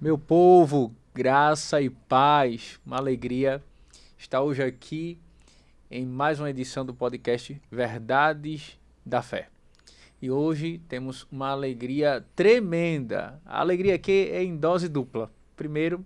Meu povo, graça e paz, uma alegria estar hoje aqui em mais uma edição do podcast Verdades da Fé. E hoje temos uma alegria tremenda. A alegria aqui é em dose dupla. Primeiro,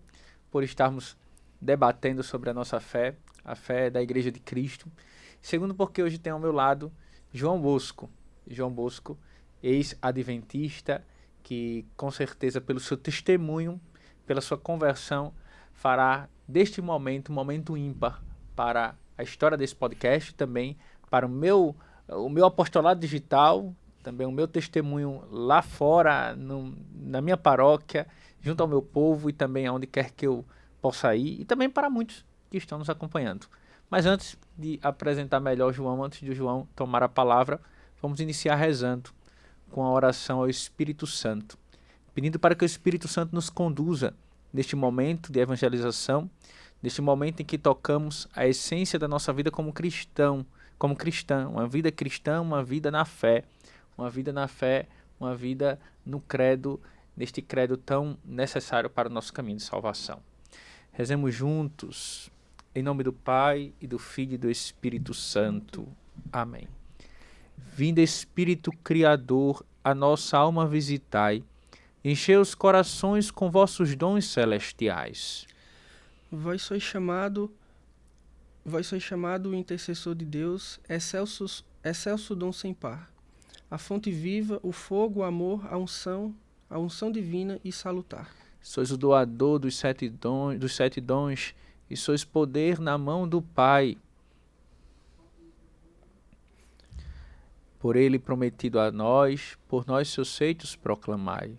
por estarmos debatendo sobre a nossa fé, a fé da Igreja de Cristo. Segundo, porque hoje tem ao meu lado João Bosco. João Bosco, ex-adventista, que com certeza pelo seu testemunho, pela sua conversão, fará deste momento um momento ímpar para a história desse podcast, também para o meu apostolado digital, também o meu testemunho lá fora, na minha paróquia, junto ao meu povo e também aonde quer que eu possa ir, e também para muitos que estão nos acompanhando. Mas antes de apresentar melhor João, antes de o João tomar a palavra, vamos iniciar rezando com a oração ao Espírito Santo, pedindo para que o Espírito Santo nos conduza neste momento de evangelização, neste momento em que tocamos a essência da nossa vida como cristão, como cristã, uma vida cristã, uma vida na fé, uma vida na fé, uma vida no credo, neste credo tão necessário para o nosso caminho de salvação. Rezemos juntos, em nome do Pai, e do Filho e do Espírito Santo. Amém. Vinde Espírito Criador, a nossa alma visitai, enchei os corações com vossos dons celestiais. Vós sois chamado o intercessor de Deus, excelso dom sem par. A fonte viva, o fogo, o amor, a unção divina e salutar. Sois o doador dos sete dons, e sois poder na mão do Pai. Por ele prometido a nós, por nós seus feitos proclamai.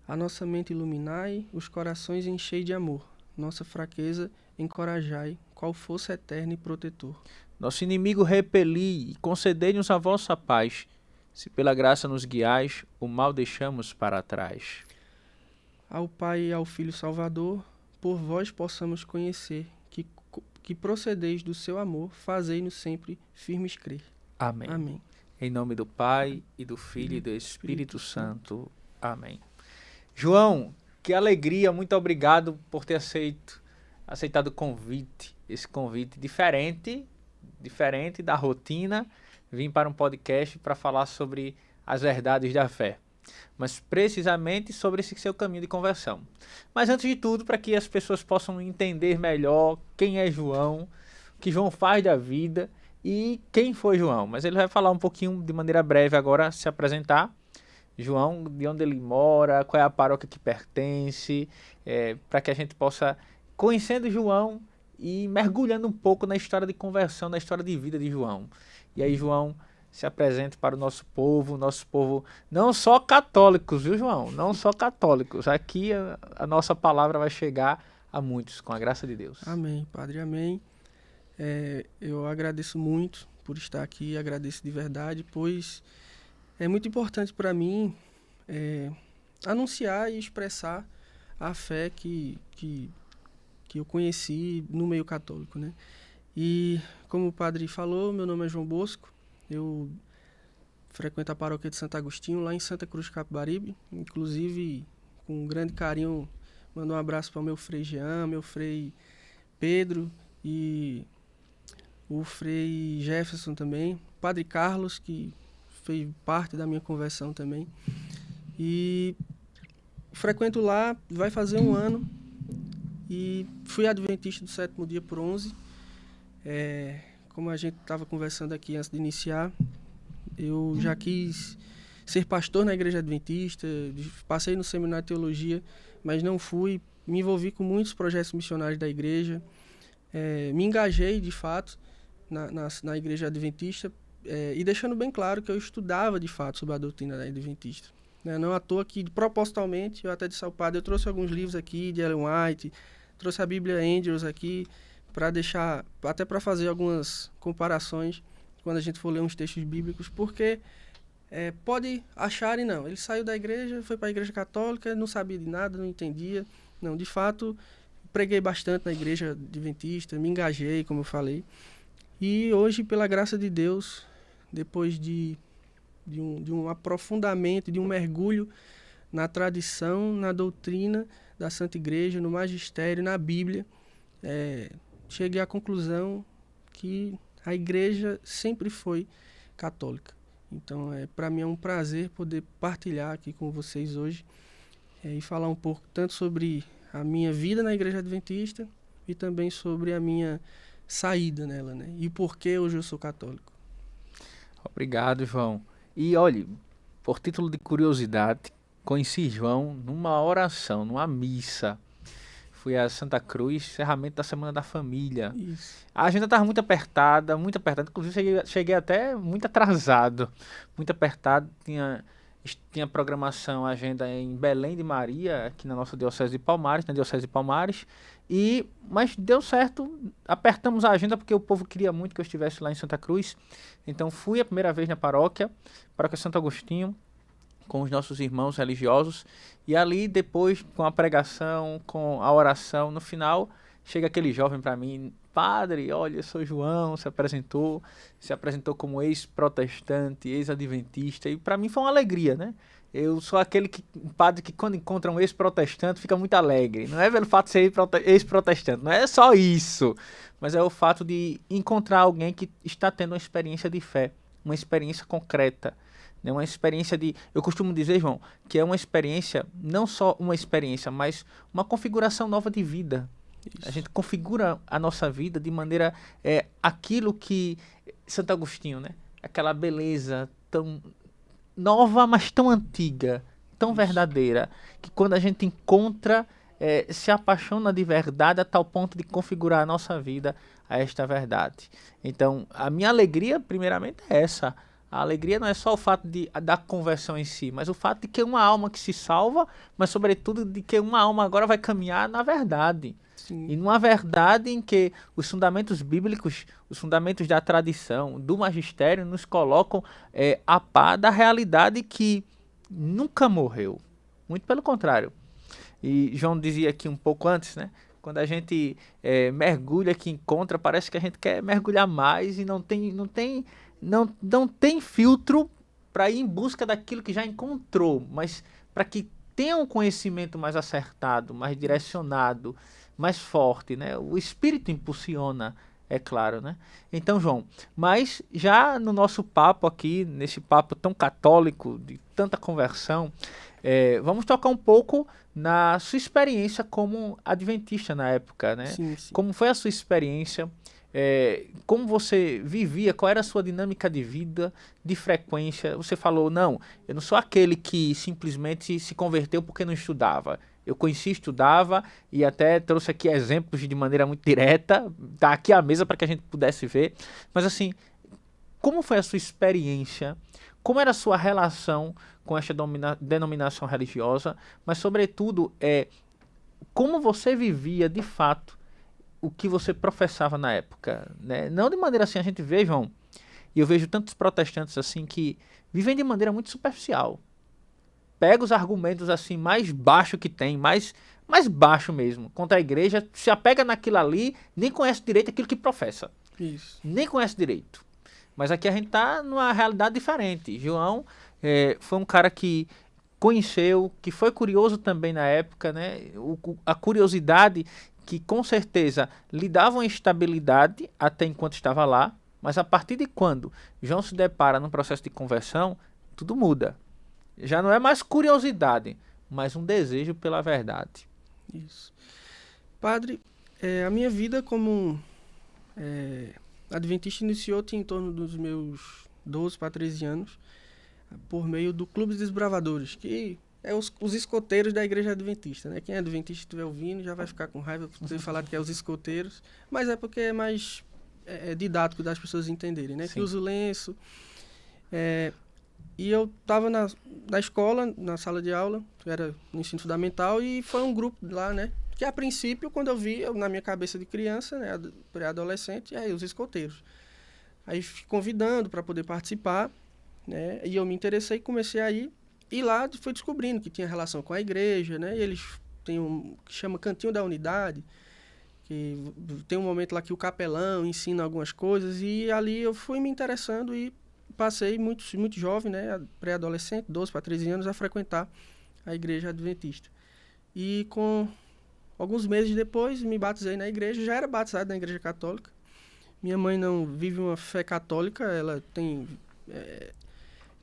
A nossa mente iluminai, os corações enchei de amor. Nossa fraqueza encorajai, qual força eterna e protetor. Nosso inimigo repeli, e concedei-nos a vossa paz. Se pela graça nos guiais, o mal deixamos para trás. Ao Pai e ao Filho Salvador, por vós possamos conhecer, que procedeis do seu amor, fazei-nos sempre firmes crer. Amém. Amém. Em nome do Pai, e do Filho e do Espírito Santo. Amém. João, que alegria, muito obrigado por ter aceitado o convite, esse convite diferente da rotina, vim para um podcast para falar sobre as verdades da fé, mas precisamente sobre esse seu caminho de conversão. Mas antes de tudo, para que as pessoas possam entender melhor quem é João, o que João faz da vida e quem foi João. Mas ele vai falar um pouquinho de maneira breve agora, se apresentar. João, de onde ele mora, qual é a paróquia que pertence, para que a gente possa, conhecendo João e mergulhando um pouco na história de conversão, na história de vida de João. E aí João se apresenta para o nosso povo não só católicos, viu João? Não só católicos. Aqui a nossa palavra vai chegar a muitos, com a graça de Deus. Amém, Padre, amém. Eu agradeço muito por estar aqui, agradeço de verdade, pois é muito importante para mim anunciar e expressar a fé que eu conheci no meio católico, né? E como o padre falou, meu nome é João Bosco, eu frequento a paróquia de Santo Agostinho, lá em Santa Cruz de Capibaribe, inclusive com um grande carinho, mando um abraço para o meu frei Jean, meu frei Pedro e o frei Jefferson também, o padre Carlos, que fez parte da minha conversão também. E frequento lá, vai fazer um ano. E fui adventista do sétimo dia por 11. Como a gente estava conversando aqui antes de iniciar, eu já quis ser pastor na igreja adventista, passei no seminário de teologia, mas não fui. Me envolvi com muitos projetos missionários da igreja. Me engajei, de fato, na igreja adventista, e deixando bem claro que eu estudava de fato sobre a doutrina da adventista. Não à toa que, propositalmente, eu até disse ao padre, eu trouxe alguns livros aqui de Ellen White, trouxe a Bíblia Andrews aqui, para deixar, até para fazer algumas comparações quando a gente for ler uns textos bíblicos, porque pode acharem, não, ele saiu da igreja, foi para a igreja católica, não sabia de nada, não entendia. Não, de fato, preguei bastante na igreja adventista, me engajei, como eu falei. E hoje, pela graça de Deus, depois de um aprofundamento, de um mergulho na tradição, na doutrina da Santa Igreja, no magistério, na Bíblia, cheguei à conclusão que a igreja sempre foi católica. Então, para mim é um prazer poder partilhar aqui com vocês hoje e falar um pouco tanto sobre a minha vida na Igreja Adventista e também sobre a minha saída nela, né? E por que hoje eu sou católico. Obrigado, João. E olhe, por título de curiosidade, conheci João numa oração, numa missa. Fui a Santa Cruz, encerramento da Semana da Família. Isso. A agenda estava muito apertada, inclusive cheguei até muito atrasado, muito apertado. Tinha programação, agenda em Belém de Maria, aqui na nossa Diocese de Palmares, na Diocese de Palmares, mas deu certo, apertamos a agenda porque o povo queria muito que eu estivesse lá em Santa Cruz. Então fui a primeira vez na paróquia Santo Agostinho, com os nossos irmãos religiosos, e ali depois, com a pregação, com a oração, no final, chega aquele jovem para mim: padre, olha, eu sou João, se apresentou como ex-protestante, ex-adventista, e para mim foi uma alegria, né? Eu sou aquele padre que quando encontra um ex-protestante fica muito alegre, não é pelo fato de ser ex-protestante, não é só isso, mas é o fato de encontrar alguém que está tendo uma experiência de fé, uma experiência concreta, uma experiência eu costumo dizer, João, que é uma experiência, não só uma experiência, mas uma configuração nova de vida. Isso. A gente configura a nossa vida de maneira, aquilo que Santo Agostinho, né? Aquela beleza tão nova, mas tão antiga, tão Isso. verdadeira, que quando a gente encontra, se apaixona de verdade a tal ponto de configurar a nossa vida a esta verdade. Então, a minha alegria, primeiramente, é essa. A alegria não é só o fato da conversão em si, mas o fato de que uma alma que se salva, mas sobretudo de que uma alma agora vai caminhar na verdade. Sim. E numa verdade em que os fundamentos bíblicos, os fundamentos da tradição, do magistério, nos colocam a par da realidade que nunca morreu. Muito pelo contrário. E João dizia aqui um pouco antes, né? Quando a gente mergulha, que encontra, parece que a gente quer mergulhar mais e não tem filtro para ir em busca daquilo que já encontrou, mas para que tenha um conhecimento mais acertado, mais direcionado, mais forte, né? O Espírito impulsiona, é claro, né? Então, João, mas já no nosso papo aqui, nesse papo tão católico, de tanta conversão, vamos tocar um pouco na sua experiência como adventista na época, né? Sim, sim. Como foi a sua experiência? Como você vivia, qual era a sua dinâmica de vida, de frequência? Você falou, não, eu não sou aquele que simplesmente se converteu porque não estudava. Eu conheci, estudava e até trouxe aqui exemplos de maneira muito direta, tá aqui à mesa para que a gente pudesse ver. Mas assim, como foi a sua experiência? Como era a sua relação com esta denominação religiosa? Mas sobretudo, como você vivia de fato o que você professava na época, né? Não de maneira assim, a gente vê, João, e eu vejo tantos protestantes assim que vivem de maneira muito superficial. Pega os argumentos assim mais baixo que tem, mais baixo mesmo, contra a igreja, se apega naquilo ali, nem conhece direito aquilo que professa. Isso. Nem conhece direito. Mas aqui a gente está numa realidade diferente. João foi um cara que conheceu, que foi curioso também na época, né? A curiosidade que com certeza lhe dava uma estabilidade até enquanto estava lá, mas a partir de quando João se depara num processo de conversão, tudo muda. Já não é mais curiosidade, mas um desejo pela verdade. Isso. Padre, a minha vida como adventista iniciou em torno dos meus 12 para 13 anos, por meio do Clube dos Desbravadores, que os escoteiros da Igreja Adventista, né? Quem é adventista estiver ouvindo já vai ficar com raiva por ter falado que é os escoteiros, mas é porque é mais didático das pessoas entenderem, né? Sim. Que usa o lenço. E eu estava na escola, na sala de aula, era no ensino fundamental, e foi um grupo lá, né? Que a princípio, quando eu vi, na minha cabeça de criança, né? Pré-adolescente, os escoteiros. Aí fui convidando para poder participar, né? E eu me interessei e comecei a ir. E lá fui descobrindo que tinha relação com a igreja, né? E eles têm que chama Cantinho da Unidade, que tem um momento lá que o capelão ensina algumas coisas, e ali eu fui me interessando e passei muito jovem, né? Pré-adolescente, 12 para 13 anos, a frequentar a igreja adventista. E com alguns meses depois me batizei na igreja, já era batizado na igreja católica. Minha mãe não vive uma fé católica, ela tem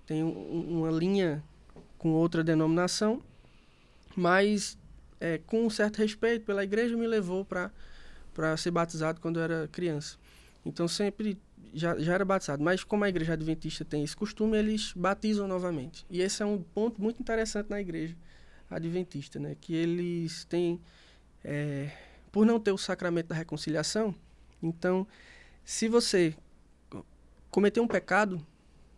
uma linha com outra denominação, mas com um certo respeito pela igreja me levou para ser batizado quando eu era criança. Então sempre já era batizado, mas como a igreja adventista tem esse costume, eles batizam novamente. E esse é um ponto muito interessante na igreja adventista, né? Que eles têm, por não ter o sacramento da reconciliação, então, se você cometer um pecado,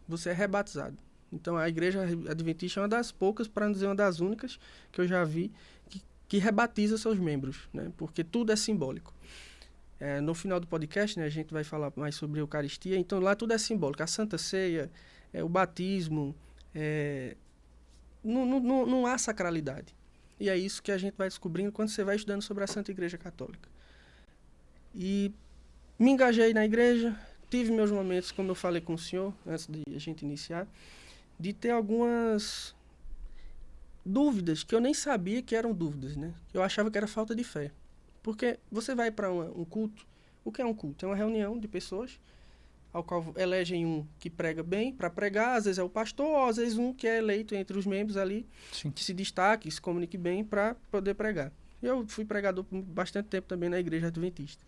você é rebatizado. Então, a igreja adventista é uma das poucas, para não dizer uma das únicas, que eu já vi, que rebatiza seus membros, né? Porque tudo é simbólico. No final do podcast, né, a gente vai falar mais sobre a Eucaristia, então lá tudo é simbólico. A Santa Ceia, o batismo, não há sacralidade. E é isso que a gente vai descobrindo quando você vai estudando sobre a Santa Igreja Católica. E me engajei na igreja, tive meus momentos, como eu falei com o senhor, antes de a gente iniciar, de ter algumas dúvidas que eu nem sabia que eram dúvidas, né? Eu achava que era falta de fé. Porque você vai para um culto, o que é um culto? É uma reunião de pessoas, ao qual elegem um que prega bem para pregar, às vezes é o pastor, ou às vezes um que é eleito entre os membros ali, sim, que se destaque, se comunique bem para poder pregar. Eu fui pregador por bastante tempo também na igreja adventista.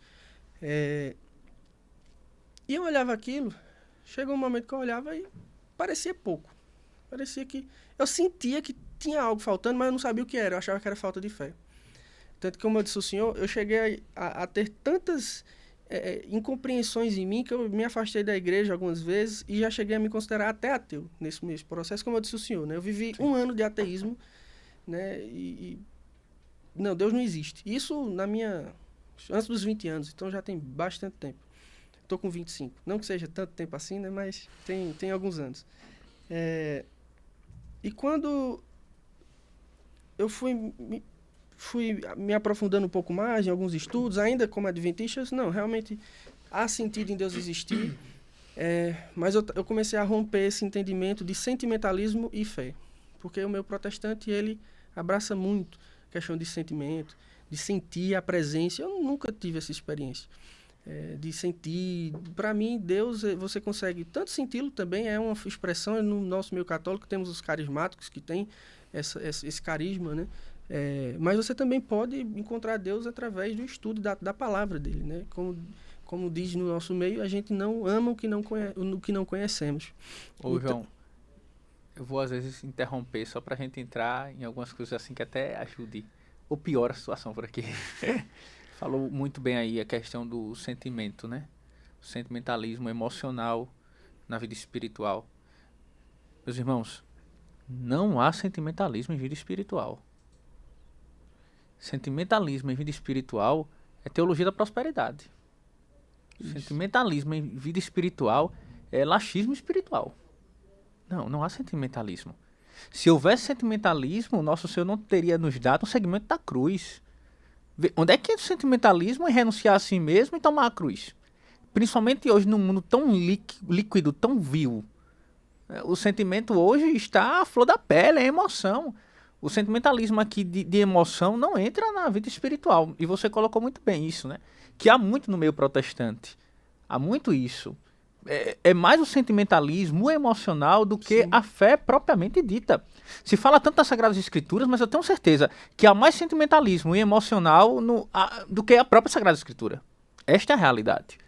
E eu olhava aquilo, chegou um momento que eu olhava e parecia pouco. Parecia que... Eu sentia que tinha algo faltando, mas eu não sabia o que era, eu achava que era falta de fé. Tanto que, como eu disse ao senhor, eu cheguei a ter tantas incompreensões em mim que eu me afastei da igreja algumas vezes e já cheguei a me considerar até ateu nesse mesmo processo, como eu disse ao senhor, né? Eu vivi um ano de ateísmo, né? Não, Deus não existe. Isso antes dos 20 anos, então já tem bastante tempo. Estou com 25. Não que seja tanto tempo assim, né? Mas tem alguns anos. E quando eu fui me aprofundando um pouco mais em alguns estudos, ainda como adventista, não, realmente há sentido em Deus existir, mas eu comecei a romper esse entendimento de sentimentalismo e fé, porque o meu protestante, ele abraça muito a questão de sentimento, de sentir a presença. Eu nunca tive essa experiência de sentir. Para mim, Deus, você consegue tanto senti-lo, também é uma expressão. No nosso meio católico temos os carismáticos que têm esse carisma, né? Mas você também pode encontrar Deus através do estudo da palavra dele, né? Como diz no nosso meio, a gente não ama o que não conhecemos. Ô, João, eu vou às vezes interromper só pra gente entrar em algumas coisas assim que até ajude ou piora a situação por aqui. Falou muito bem aí a questão do sentimento, né? O sentimentalismo emocional na vida espiritual. Meus irmãos, não há sentimentalismo em vida espiritual. Sentimentalismo em vida espiritual é teologia da prosperidade. Isso. Sentimentalismo em vida espiritual é laxismo espiritual. Não há sentimentalismo. Se houvesse sentimentalismo, o nosso Senhor não teria nos dado um segmento da cruz. Onde é que é o sentimentalismo em renunciar a si mesmo e tomar a cruz? Principalmente hoje, num mundo tão líquido, tão vil. O sentimento hoje está à flor da pele, é emoção. O sentimentalismo aqui de emoção não entra na vida espiritual. E você colocou muito bem isso, né? Que há muito no meio protestante. Há muito isso. É mais o sentimentalismo, o emocional, do que Sim. a fé propriamente dita. Se fala tanto das Sagradas Escrituras, mas eu tenho certeza que há mais sentimentalismo e emocional do que a própria Sagrada Escritura. Esta é a realidade.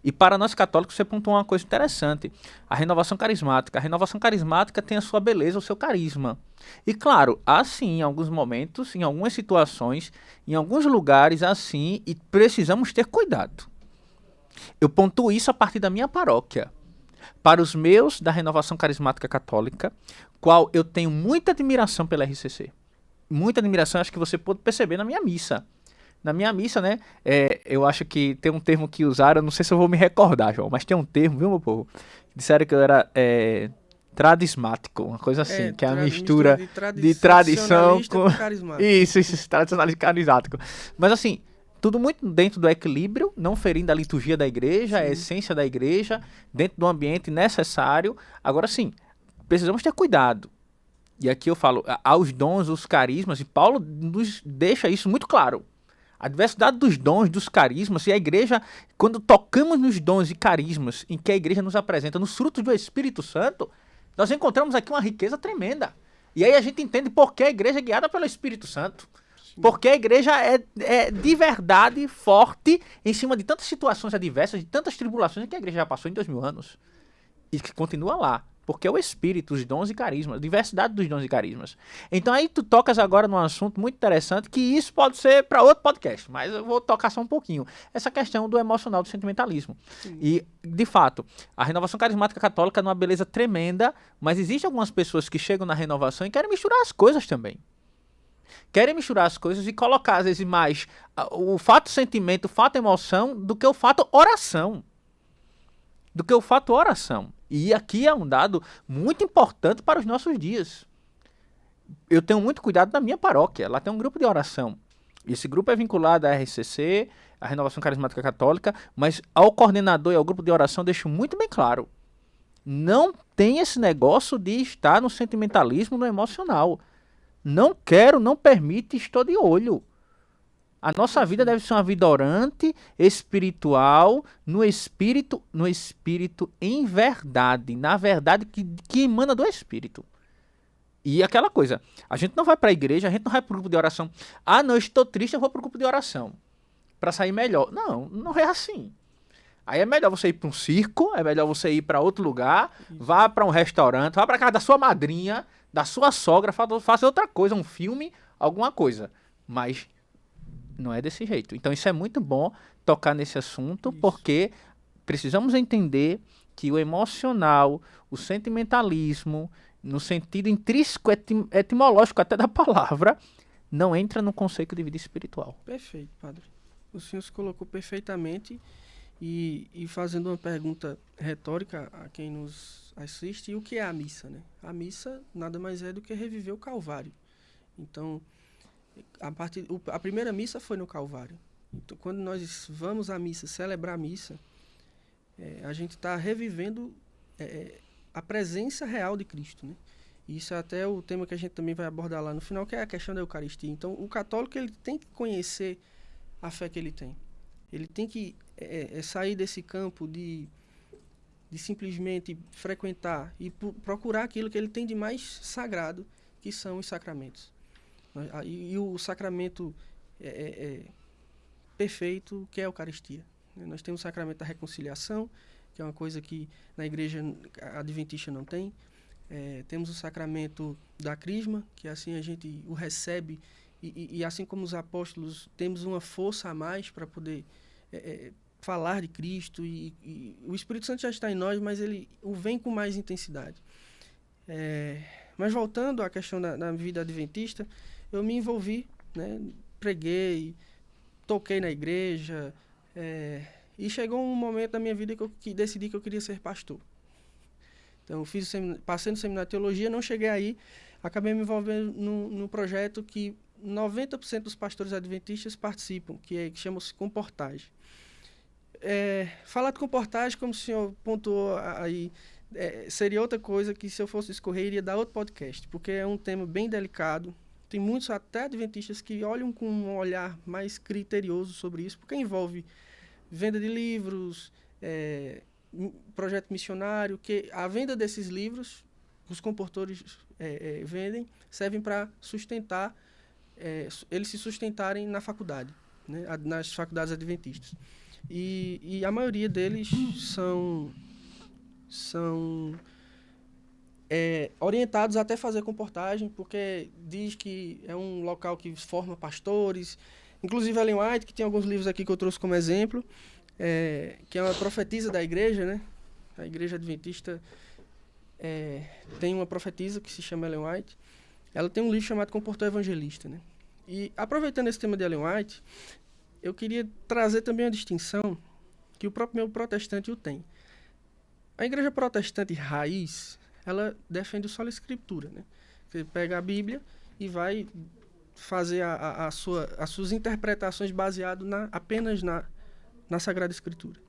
E para nós católicos, você pontuou uma coisa interessante. A renovação carismática. A renovação carismática tem a sua beleza, o seu carisma. E claro, há sim, em alguns momentos, em algumas situações, em alguns lugares, assim, e precisamos ter cuidado. Eu pontuo isso a partir da minha paróquia. Para os meus da Renovação Carismática Católica, qual eu tenho muita admiração pela RCC. Muita admiração, acho que você pode perceber na minha missa. Na minha missa, né, eu acho que tem um termo que usaram, não sei se eu vou me recordar, João, mas tem um termo, viu, meu povo? Disseram que eu era tradismático, uma coisa assim, que é a mistura de tradição com carismático. Isso, tradicionalista carismático. Mas assim, tudo muito dentro do equilíbrio, não ferindo a liturgia da igreja, sim, a essência da igreja, dentro do ambiente necessário. Agora sim, precisamos ter cuidado. E aqui eu falo aos dons, os carismas, e Paulo nos deixa isso muito claro. A diversidade dos dons, dos carismas, e a igreja, quando tocamos nos dons e carismas em que a igreja nos apresenta, nos frutos do Espírito Santo, nós encontramos aqui uma riqueza tremenda. E aí a gente entende por que a igreja é guiada pelo Espírito Santo. Porque a igreja é de verdade forte em cima de tantas situações adversas, de tantas tribulações que a igreja já passou em 2000 anos. E que continua lá. Porque é o Espírito, os dons e carismas, a diversidade dos dons e carismas. Então aí tu tocas agora num assunto muito interessante, que isso pode ser para outro podcast, mas eu vou tocar só um pouquinho. Essa questão do emocional, do sentimentalismo. Sim. E, de fato, a renovação carismática católica é uma beleza tremenda, mas existem algumas pessoas que chegam na renovação e querem misturar as coisas também. Querem misturar as coisas e colocar, às vezes, mais o fato sentimento, o fato emoção, do que o fato oração. E aqui é um dado muito importante para os nossos dias. Eu tenho muito cuidado na minha paróquia. Lá tem um grupo de oração. Esse grupo é vinculado à RCC, à Renovação Carismática Católica, mas ao coordenador e ao grupo de oração deixo muito bem claro. Não tem esse negócio de estar no sentimentalismo, no emocional. Não quero, não permite, estou de olho. A nossa vida deve ser uma vida orante, espiritual, no espírito em verdade, na verdade que emana do espírito. E aquela coisa, a gente não vai para a igreja, a gente não vai para o grupo de oração. Ah, não, eu estou triste, eu vou para o grupo de oração para sair melhor. Não, não é assim. Aí é melhor você ir para um circo, é melhor você ir para outro lugar, vá para um restaurante, vá para casa da sua madrinha, da sua sogra, faça outra coisa, um filme, alguma coisa. Mas não é desse jeito. Então isso é muito bom tocar nesse assunto, porque precisamos entender que o emocional, o sentimentalismo, no sentido intrínseco, etimológico até da palavra, não entra no conceito de vida espiritual. Perfeito, padre. O senhor se colocou perfeitamente e fazendo uma pergunta retórica a quem nos assiste, o que é a missa, né? A missa nada mais é do que reviver o Calvário. Então, a primeira missa foi no Calvário. Então, quando nós vamos à missa, celebrar a missa, a gente está revivendo a presença real de Cristo, né? E isso é até o tema que a gente também vai abordar lá no final, que é a questão da Eucaristia. Então, o católico ele tem que conhecer a fé que ele tem. Ele tem que sair desse campo de simplesmente frequentar e procurar aquilo que ele tem de mais sagrado, que são os sacramentos. E o sacramento perfeito, que é a Eucaristia. Nós temos o sacramento da reconciliação, que é uma coisa que na igreja adventista não tem. Temos o sacramento da crisma, que assim a gente o recebe, e assim como os apóstolos, temos uma força a mais para poder falar de Cristo, e o Espírito Santo já está em nós, mas ele vem com mais intensidade. Mas voltando à questão da vida adventista, eu me envolvi, né, preguei, toquei na igreja, e chegou um momento da minha vida que decidi que eu queria ser pastor. Então, passei no seminário de teologia, não cheguei aí, acabei me envolvendo num projeto que 90% dos pastores adventistas participam, que chama-se Comportagem. Falar de comportagem, como o senhor pontuou aí, seria outra coisa que, se eu fosse escorrer, iria dar outro podcast, porque é um tema bem delicado. Tem muitos até adventistas que olham com um olhar mais criterioso sobre isso, porque envolve venda de livros, projeto missionário, que a venda desses livros, os comportores vendem, servem para sustentar, eles se sustentarem na faculdade, né, nas faculdades adventistas. E a maioria deles são orientados até fazer comportagem, porque diz que é um local que forma pastores. Inclusive Ellen White, que tem alguns livros aqui que eu trouxe como exemplo, que é uma profetisa da igreja, né? A igreja adventista tem uma profetisa que se chama Ellen White. Ela tem um livro chamado Comportor Evangelista, né? E aproveitando esse tema de Ellen White, eu queria trazer também uma distinção que o próprio meio protestante o tem. A igreja protestante raiz, ela defende só a escritura, né? Você pega a Bíblia e vai fazer as suas interpretações baseado apenas na Sagrada Escritura.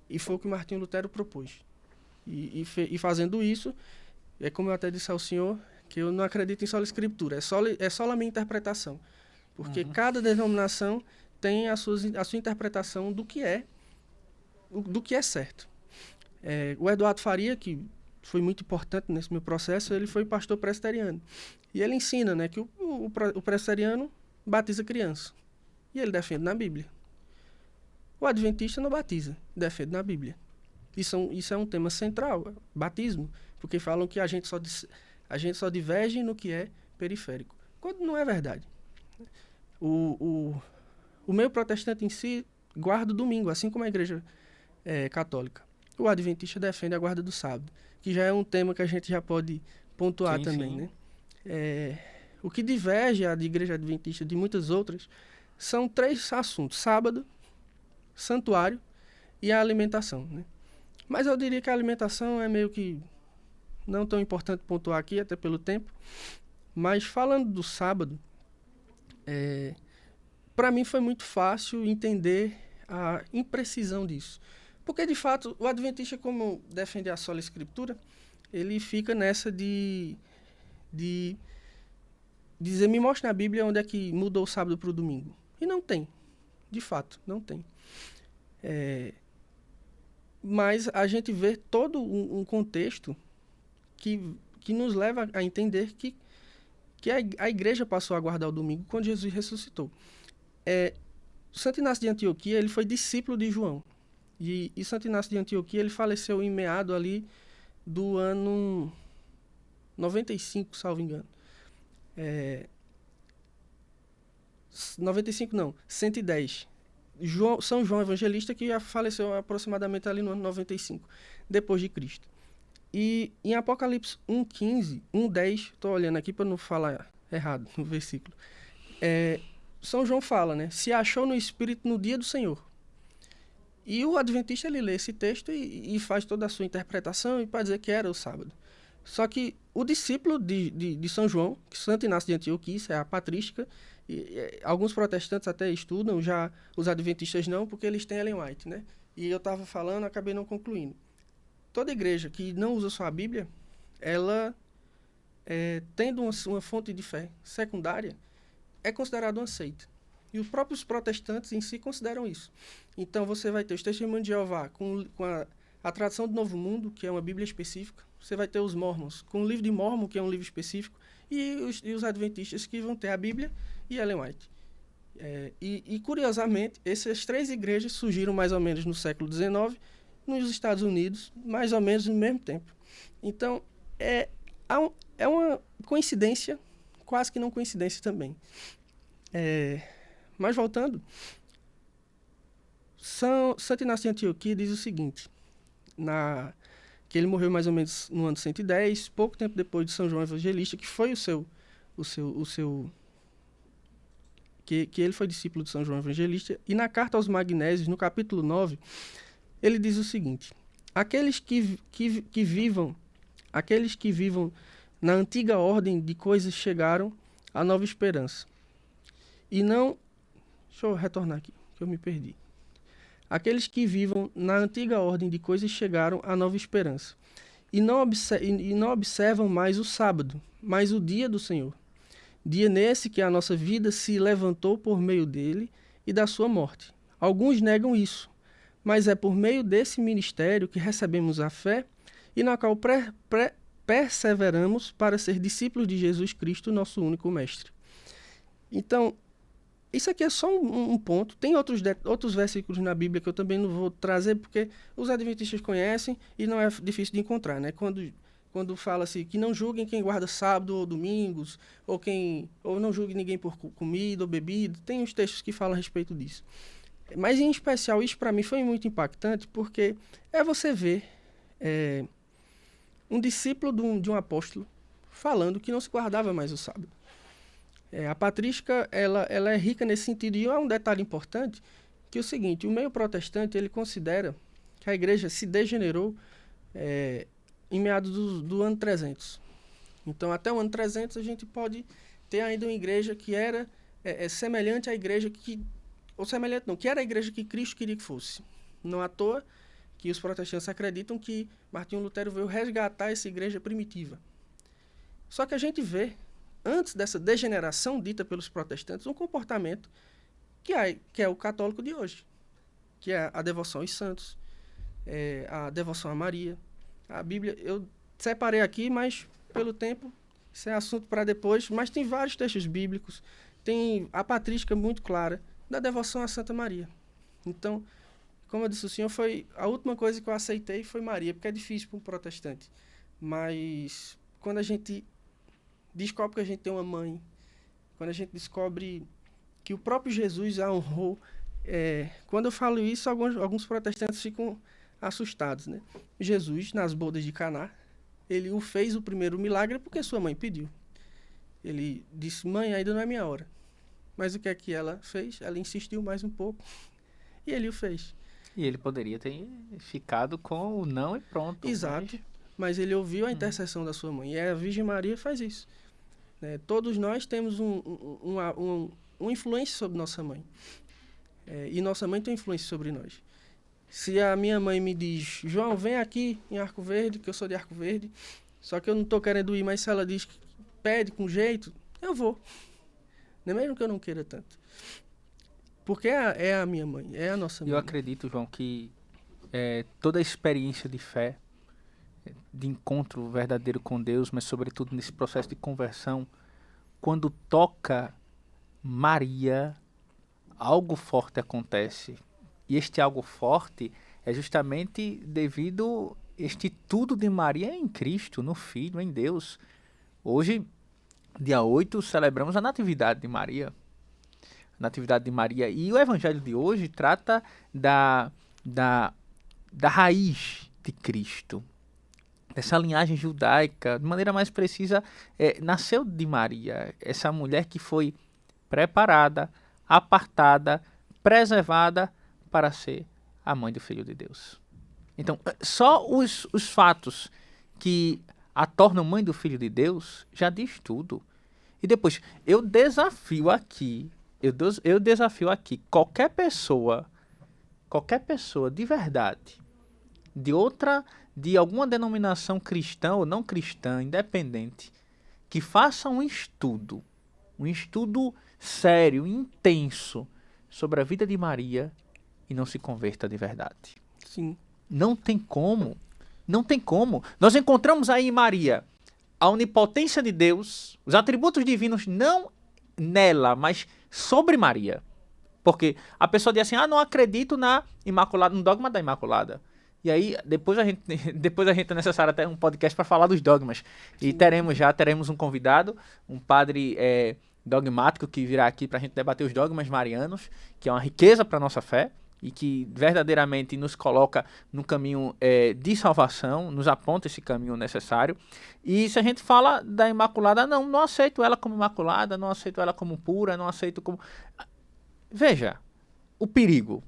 E foi o que Martinho Lutero propôs. E fazendo isso, como eu até disse ao senhor, que eu não acredito em sola escritura, é só a minha interpretação. Porque cada denominação tem a sua interpretação do que é certo. O Eduardo Faria, que foi muito importante nesse meu processo, ele foi pastor presbiteriano. E ele ensina, né, que o presbiteriano batiza criança. E ele defende na Bíblia. O adventista não batiza, defende na Bíblia. Isso é um tema central, batismo, porque falam que a gente só diverge no que é periférico, quando não é verdade. O meio protestante em si guarda o domingo, assim como a igreja católica. O adventista defende a guarda do sábado, que já é um tema que a gente já pode pontuar também, sim. Né? O que diverge a igreja adventista de muitas outras são 3 assuntos: sábado, santuário e a alimentação, né? Mas eu diria que a alimentação é meio que não tão importante pontuar aqui, até pelo tempo. Mas falando do sábado, para mim foi muito fácil entender a imprecisão disso. Porque, de fato, o adventista, como defende a sola escritura, ele fica nessa de dizer, me mostra na Bíblia onde é que mudou o sábado para o domingo. E não tem. De fato, não tem. Mas a gente vê todo um contexto que nos leva a entender que a igreja passou a guardar o domingo quando Jesus ressuscitou. Santo Inácio de Antioquia, ele foi discípulo de João. E Santo Inácio de Antioquia, ele faleceu em meado ali do ano 95, salvo engano. 95 não, 110. São João Evangelista, que já faleceu aproximadamente ali no ano 95, depois de Cristo. E em Apocalipse 1:15, 1:10, estou olhando aqui para não falar errado no versículo, São João fala, né? Se achou no Espírito no dia do Senhor. E o adventista, ele lê esse texto e faz toda a sua interpretação e para dizer que era o sábado. Só que o discípulo de São João, que Santo Inácio de Antioquia, isso é a patrística, alguns protestantes até estudam, já os adventistas não, porque eles têm Ellen White, né? E eu estava falando, acabei não concluindo. Toda igreja que não usa só a Bíblia, ela, tendo uma fonte de fé secundária, é considerada uma seita. E os próprios protestantes em si consideram isso. Então você vai ter os Testemunhos de Jeová com a Tradição do Novo Mundo, que é uma Bíblia específica. Você vai ter os Mormons com o Livro de Mórmon, que é um livro específico. E os Adventistas, que vão ter a Bíblia e Ellen White. E curiosamente, essas 3 igrejas surgiram mais ou menos no século XIX, nos Estados Unidos, mais ou menos no mesmo tempo. Então, é uma coincidência, quase que não coincidência também. Mas voltando, Santo Inácio de Antioquia diz o seguinte, que ele morreu mais ou menos no ano 110, pouco tempo depois de São João Evangelista, que foi que ele foi discípulo de São João Evangelista, e na carta aos Magnésios, no capítulo 9, ele diz o seguinte: aqueles que vivam na antiga ordem de coisas chegaram à nova esperança. E não... Deixa eu retornar aqui, que eu me perdi. Aqueles que vivam na antiga ordem de coisas chegaram à nova esperança. E não observam mais o sábado, mas o dia do Senhor. Dia nesse que a nossa vida se levantou por meio dele e da sua morte. Alguns negam isso, mas é por meio desse ministério que recebemos a fé e na qual perseveramos para ser discípulos de Jesus Cristo, nosso único mestre. Então, isso aqui é só um ponto. Tem outros versículos na Bíblia que eu também não vou trazer, porque os adventistas conhecem e não é difícil de encontrar, né? Quando fala-se que não julguem quem guarda sábado ou domingos, ou não julgue ninguém por comida ou bebida, tem uns textos que falam a respeito disso. Mas, em especial, isso para mim foi muito impactante, porque você ver um discípulo de um apóstolo falando que não se guardava mais o sábado. A patrística, ela é rica nesse sentido. E é um detalhe importante, que é o seguinte: o meio protestante, ele considera que a igreja se degenerou em meados do ano 300. Então, até o ano 300, a gente pode ter ainda uma igreja que era semelhante à igreja que era a igreja que Cristo queria que fosse. Não à toa que os protestantes acreditam que Martinho Lutero veio resgatar essa igreja primitiva. Só que a gente vê, antes dessa degeneração dita pelos protestantes, um comportamento que é o católico de hoje, que é a devoção aos santos, a devoção a Maria. A Bíblia, eu separei aqui, mas pelo tempo, isso é assunto para depois, mas tem vários textos bíblicos, tem a patrística muito clara da devoção a Santa Maria. Então, como eu disse, o senhor foi a última coisa que eu aceitei foi Maria, porque é difícil para um protestante. Mas quando a gente descobre que a gente tem uma mãe, quando a gente descobre que o próprio Jesus a honrou, quando eu falo isso, alguns protestantes ficam assustados, né? Jesus, nas bodas de Caná, ele fez o primeiro milagre porque sua mãe pediu. Ele disse, mãe, ainda não é minha hora. Mas o que é que ela fez? Ela insistiu mais um pouco e ele o fez. E ele poderia ter ficado com o não e pronto. Exato. Mas ele ouviu a intercessão da sua mãe. E a Virgem Maria faz isso. Né? Todos nós temos uma influência sobre nossa mãe. E nossa mãe tem influência sobre nós. Se a minha mãe me diz, João, vem aqui em Arco Verde, que eu sou de Arco Verde, só que eu não estou querendo ir, mas se ela diz que pede com jeito, eu vou. Não é mesmo que eu não queira tanto. Porque é a minha mãe, é a nossa mãe. Eu acredito, João, que toda a experiência de fé, de encontro verdadeiro com Deus, mas sobretudo nesse processo de conversão, quando toca Maria, algo forte acontece. E este algo forte é justamente devido este tudo de Maria em Cristo, no Filho, em Deus. Hoje, dia 8, celebramos a Natividade de Maria. Natividade de Maria. E o Evangelho de hoje trata da raiz de Cristo. Essa linhagem judaica, de maneira mais precisa, nasceu de Maria. Essa mulher que foi preparada, apartada, preservada para ser a mãe do Filho de Deus. Então, só os fatos que a tornam mãe do Filho de Deus já diz tudo. E depois, eu desafio aqui qualquer pessoa de verdade, de alguma denominação cristã ou não cristã, independente, que faça um estudo sério, intenso, sobre a vida de Maria e não se converta de verdade. Sim. Não tem como. Nós encontramos aí em Maria a onipotência de Deus, os atributos divinos não nela, mas sobre Maria. Porque a pessoa diz assim, não acredito na Imaculada, no dogma da Imaculada. E aí, depois a gente é necessário até um podcast para falar dos dogmas. E teremos um convidado, um padre dogmático que virá aqui para a gente debater os dogmas marianos, que é uma riqueza para a nossa fé e que verdadeiramente nos coloca no caminho de salvação, nos aponta esse caminho necessário. E se a gente fala da Imaculada, não aceito ela como Imaculada, não aceito ela como pura, não aceito como... Veja, o perigo.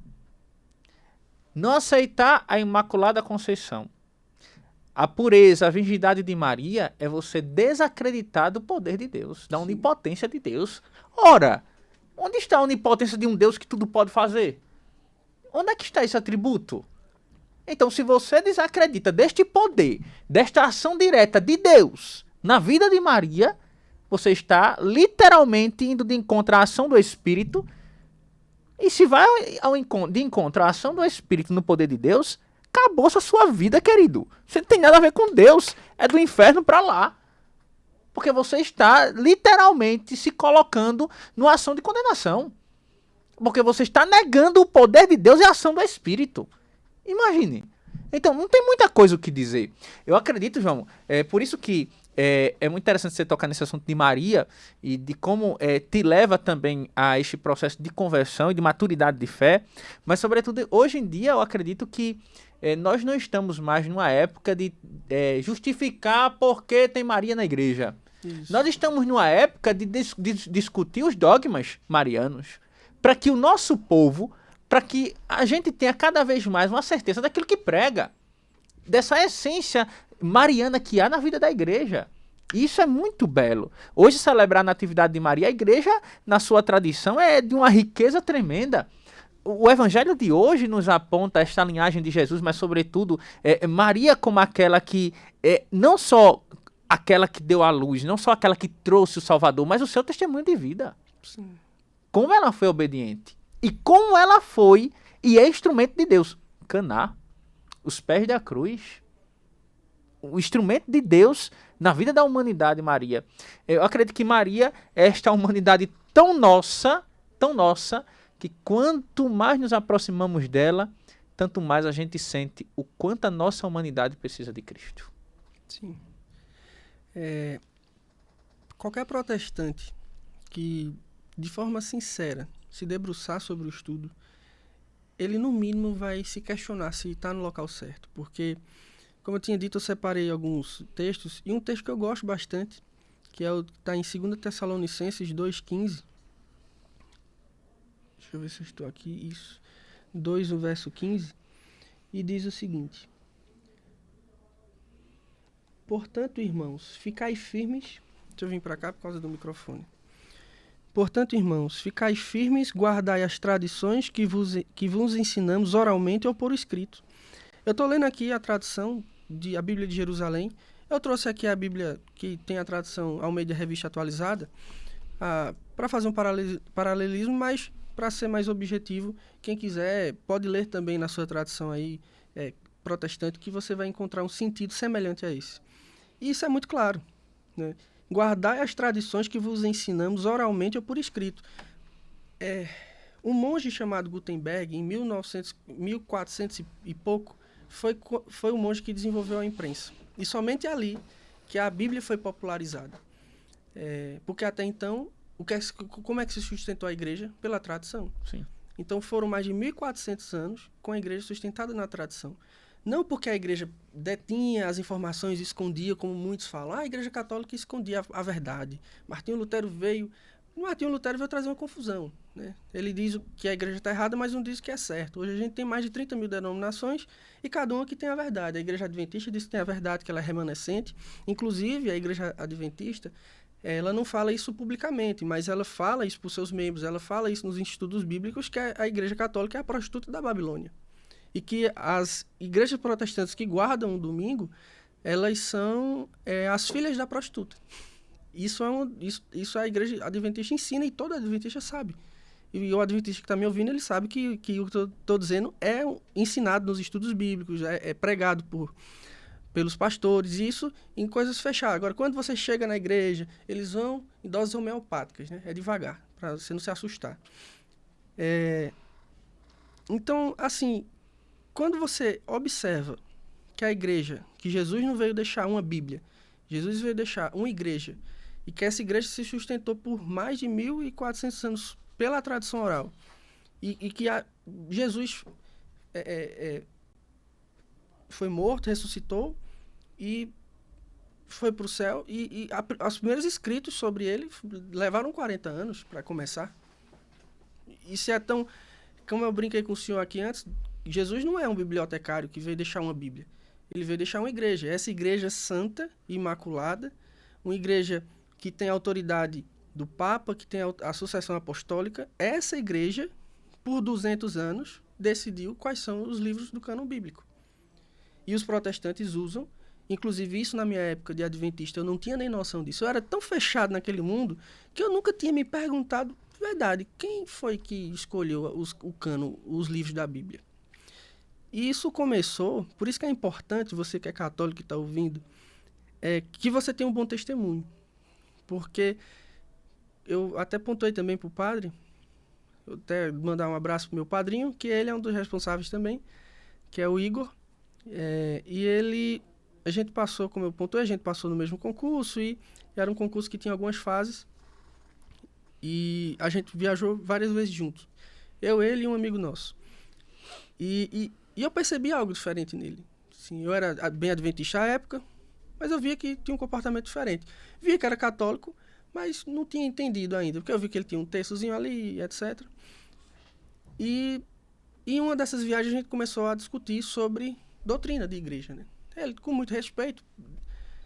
Não aceitar a Imaculada Conceição, a pureza, a virgindade de Maria, é você desacreditar do poder de Deus, da onipotência de Deus. Ora, onde está a onipotência de um Deus que tudo pode fazer? Onde é que está esse atributo? Então, se você desacredita deste poder, desta ação direta de Deus na vida de Maria, você está literalmente indo de encontro à ação do Espírito. E se vai de encontro à ação do Espírito no poder de Deus, acabou-se a sua vida, querido. Você não tem nada a ver com Deus. É do inferno para lá. Porque você está literalmente se colocando numa ação de condenação. Porque você está negando o poder de Deus e a ação do Espírito. Imagine. Então, não tem muita coisa o que dizer. Eu acredito, João, por isso que é muito interessante você tocar nesse assunto de Maria e de como te leva também a este processo de conversão e de maturidade de fé. Mas, sobretudo, hoje em dia, eu acredito que nós não estamos mais numa época de justificar por que tem Maria na igreja. Isso. Nós estamos numa época de discutir os dogmas marianos para que o nosso povo, para que a gente tenha cada vez mais uma certeza daquilo que prega, dessa essência mariana que há na vida da igreja. Isso é muito belo. Hoje, celebrar a Natividade de Maria, a igreja, na sua tradição, é de uma riqueza tremenda. O Evangelho de hoje nos aponta esta linhagem de Jesus, mas, sobretudo, Maria como aquela que não só aquela que deu a luz, não só aquela que trouxe o Salvador, mas o seu testemunho de vida. Sim. Como ela foi obediente. E como ela foi e é instrumento de Deus. Caná, os pés da cruz, o instrumento de Deus na vida da humanidade, Maria. Eu acredito que Maria é esta humanidade tão nossa, que quanto mais nos aproximamos dela, tanto mais a gente sente o quanto a nossa humanidade precisa de Cristo. Sim. Qualquer protestante que, de forma sincera, se debruçar sobre o estudo, ele, no mínimo, vai se questionar se está no local certo. Porque, como eu tinha dito, eu separei alguns textos, e um texto que eu gosto bastante, que está em 2 Tessalonicenses 2,15. Deixa eu ver se eu estou aqui. Isso. 2, o verso 15. E diz o seguinte: portanto, irmãos, ficai firmes. Deixa eu vir para cá por causa do microfone. Portanto, irmãos, ficai firmes, guardai as tradições que vos ensinamos oralmente ou por escrito. Eu estou lendo aqui a tradução a Bíblia de Jerusalém. Eu trouxe aqui a Bíblia que tem a tradução Almeida Revista Atualizada, para fazer um paralelismo, mas para ser mais objetivo, quem quiser pode ler também na sua tradução aí, protestante, que você vai encontrar um sentido semelhante a esse. E isso é muito claro, né? Guardai as tradições que vos ensinamos oralmente ou por escrito. Um monge chamado Gutenberg, em 1400 e pouco, foi o monge que desenvolveu a imprensa. E somente ali que a Bíblia foi popularizada. Porque até então, como é que se sustentou a igreja? Pela tradição. Sim. Então foram mais de 1400 anos com a igreja sustentada na tradição. Não porque a igreja detinha as informações e escondia, como muitos falam. A igreja católica escondia a verdade. Martinho Lutero veio trazer uma confusão, né? Ele diz que a igreja está errada, mas não diz que é certo. Hoje a gente tem mais de 30 mil denominações e cada uma que tem a verdade. A igreja adventista diz que tem a verdade, que ela é remanescente. Inclusive, a igreja adventista, ela não fala isso publicamente, mas ela fala isso para os seus membros, ela fala isso nos institutos bíblicos, que a igreja católica é a prostituta da Babilônia. E que as igrejas protestantes que guardam o domingo, elas são as filhas da prostituta. Isso a igreja adventista ensina e todo adventista sabe. E o adventista que está me ouvindo, ele sabe que o que eu estou dizendo é ensinado nos estudos bíblicos, é pregado pelos pastores, isso em coisas fechadas. Agora, quando você chega na igreja, eles vão em doses homeopáticas, né? É devagar, para você não se assustar. Então, assim, quando você observa que a igreja, que Jesus não veio deixar uma Bíblia, Jesus veio deixar uma igreja, e que essa igreja se sustentou por mais de 1400 anos pela tradição oral, e que Jesus foi morto, ressuscitou e foi para o céu, e os primeiros escritos sobre ele levaram 40 anos para começar. Isso é tão... Como eu brinquei com o senhor aqui antes, Jesus não é um bibliotecário que veio deixar uma Bíblia. Ele veio deixar uma igreja. Essa igreja santa, imaculada, uma igreja que tem a autoridade do Papa, que tem a sucessão apostólica. Essa igreja, por 200 anos, decidiu quais são os livros do cânon bíblico. E os protestantes usam, inclusive isso na minha época de adventista, eu não tinha nem noção disso. Eu era tão fechado naquele mundo que eu nunca tinha me perguntado, de verdade, quem foi que escolheu o cânon, os livros da Bíblia. E isso começou, por isso que é importante, você que é católico e está ouvindo, que você tenha um bom testemunho. Porque eu até pontuei também para o padre, eu até mandar um abraço para o meu padrinho, que ele é um dos responsáveis também, que é o Igor. A gente passou, como eu pontuei, a gente passou no mesmo concurso, e era um concurso que tinha algumas fases, e a gente viajou várias vezes juntos. Ele e um amigo nosso. E eu percebi algo diferente nele. Assim, eu era bem adventista à época, mas eu via que tinha um comportamento diferente. Via que era católico, mas não tinha entendido ainda, porque eu vi que ele tinha um textozinho ali, etc. E em uma dessas viagens a gente começou a discutir sobre doutrina de igreja, né? Ele, com muito respeito,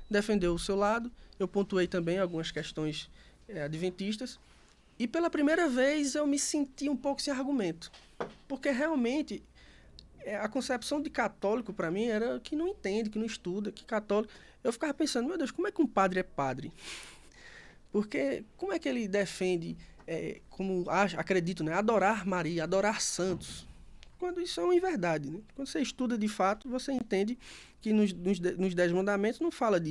defendeu o seu lado. Eu pontuei também algumas questões adventistas. E pela primeira vez eu me senti um pouco sem argumento. Porque realmente a concepção de católico para mim era que não entende, que não estuda, que católico... Eu ficava pensando, meu Deus, como é que um padre é padre? Porque como é que ele defende, como acredito, né, adorar Maria, adorar santos? Quando isso é uma inverdade, né? Quando você estuda de fato, você entende que nos 10 mandamentos não fala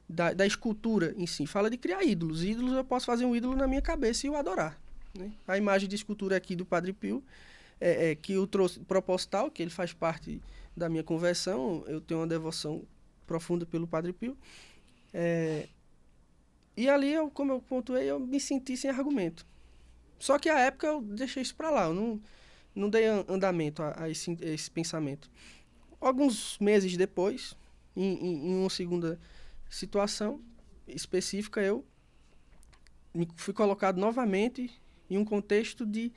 da escultura em si, fala de criar ídolos. Ídolos, eu posso fazer um ídolo na minha cabeça e o adorar, né? A imagem de escultura aqui do Padre Pio, que eu trouxe proposital, que ele faz parte da minha conversão, eu tenho uma devoção profunda pelo Padre Pio. E ali, como eu pontuei, eu me senti sem argumento. Só que à época eu deixei isso para lá, eu não dei andamento a esse pensamento. Alguns meses depois, em uma segunda situação específica, eu fui colocado novamente em um contexto de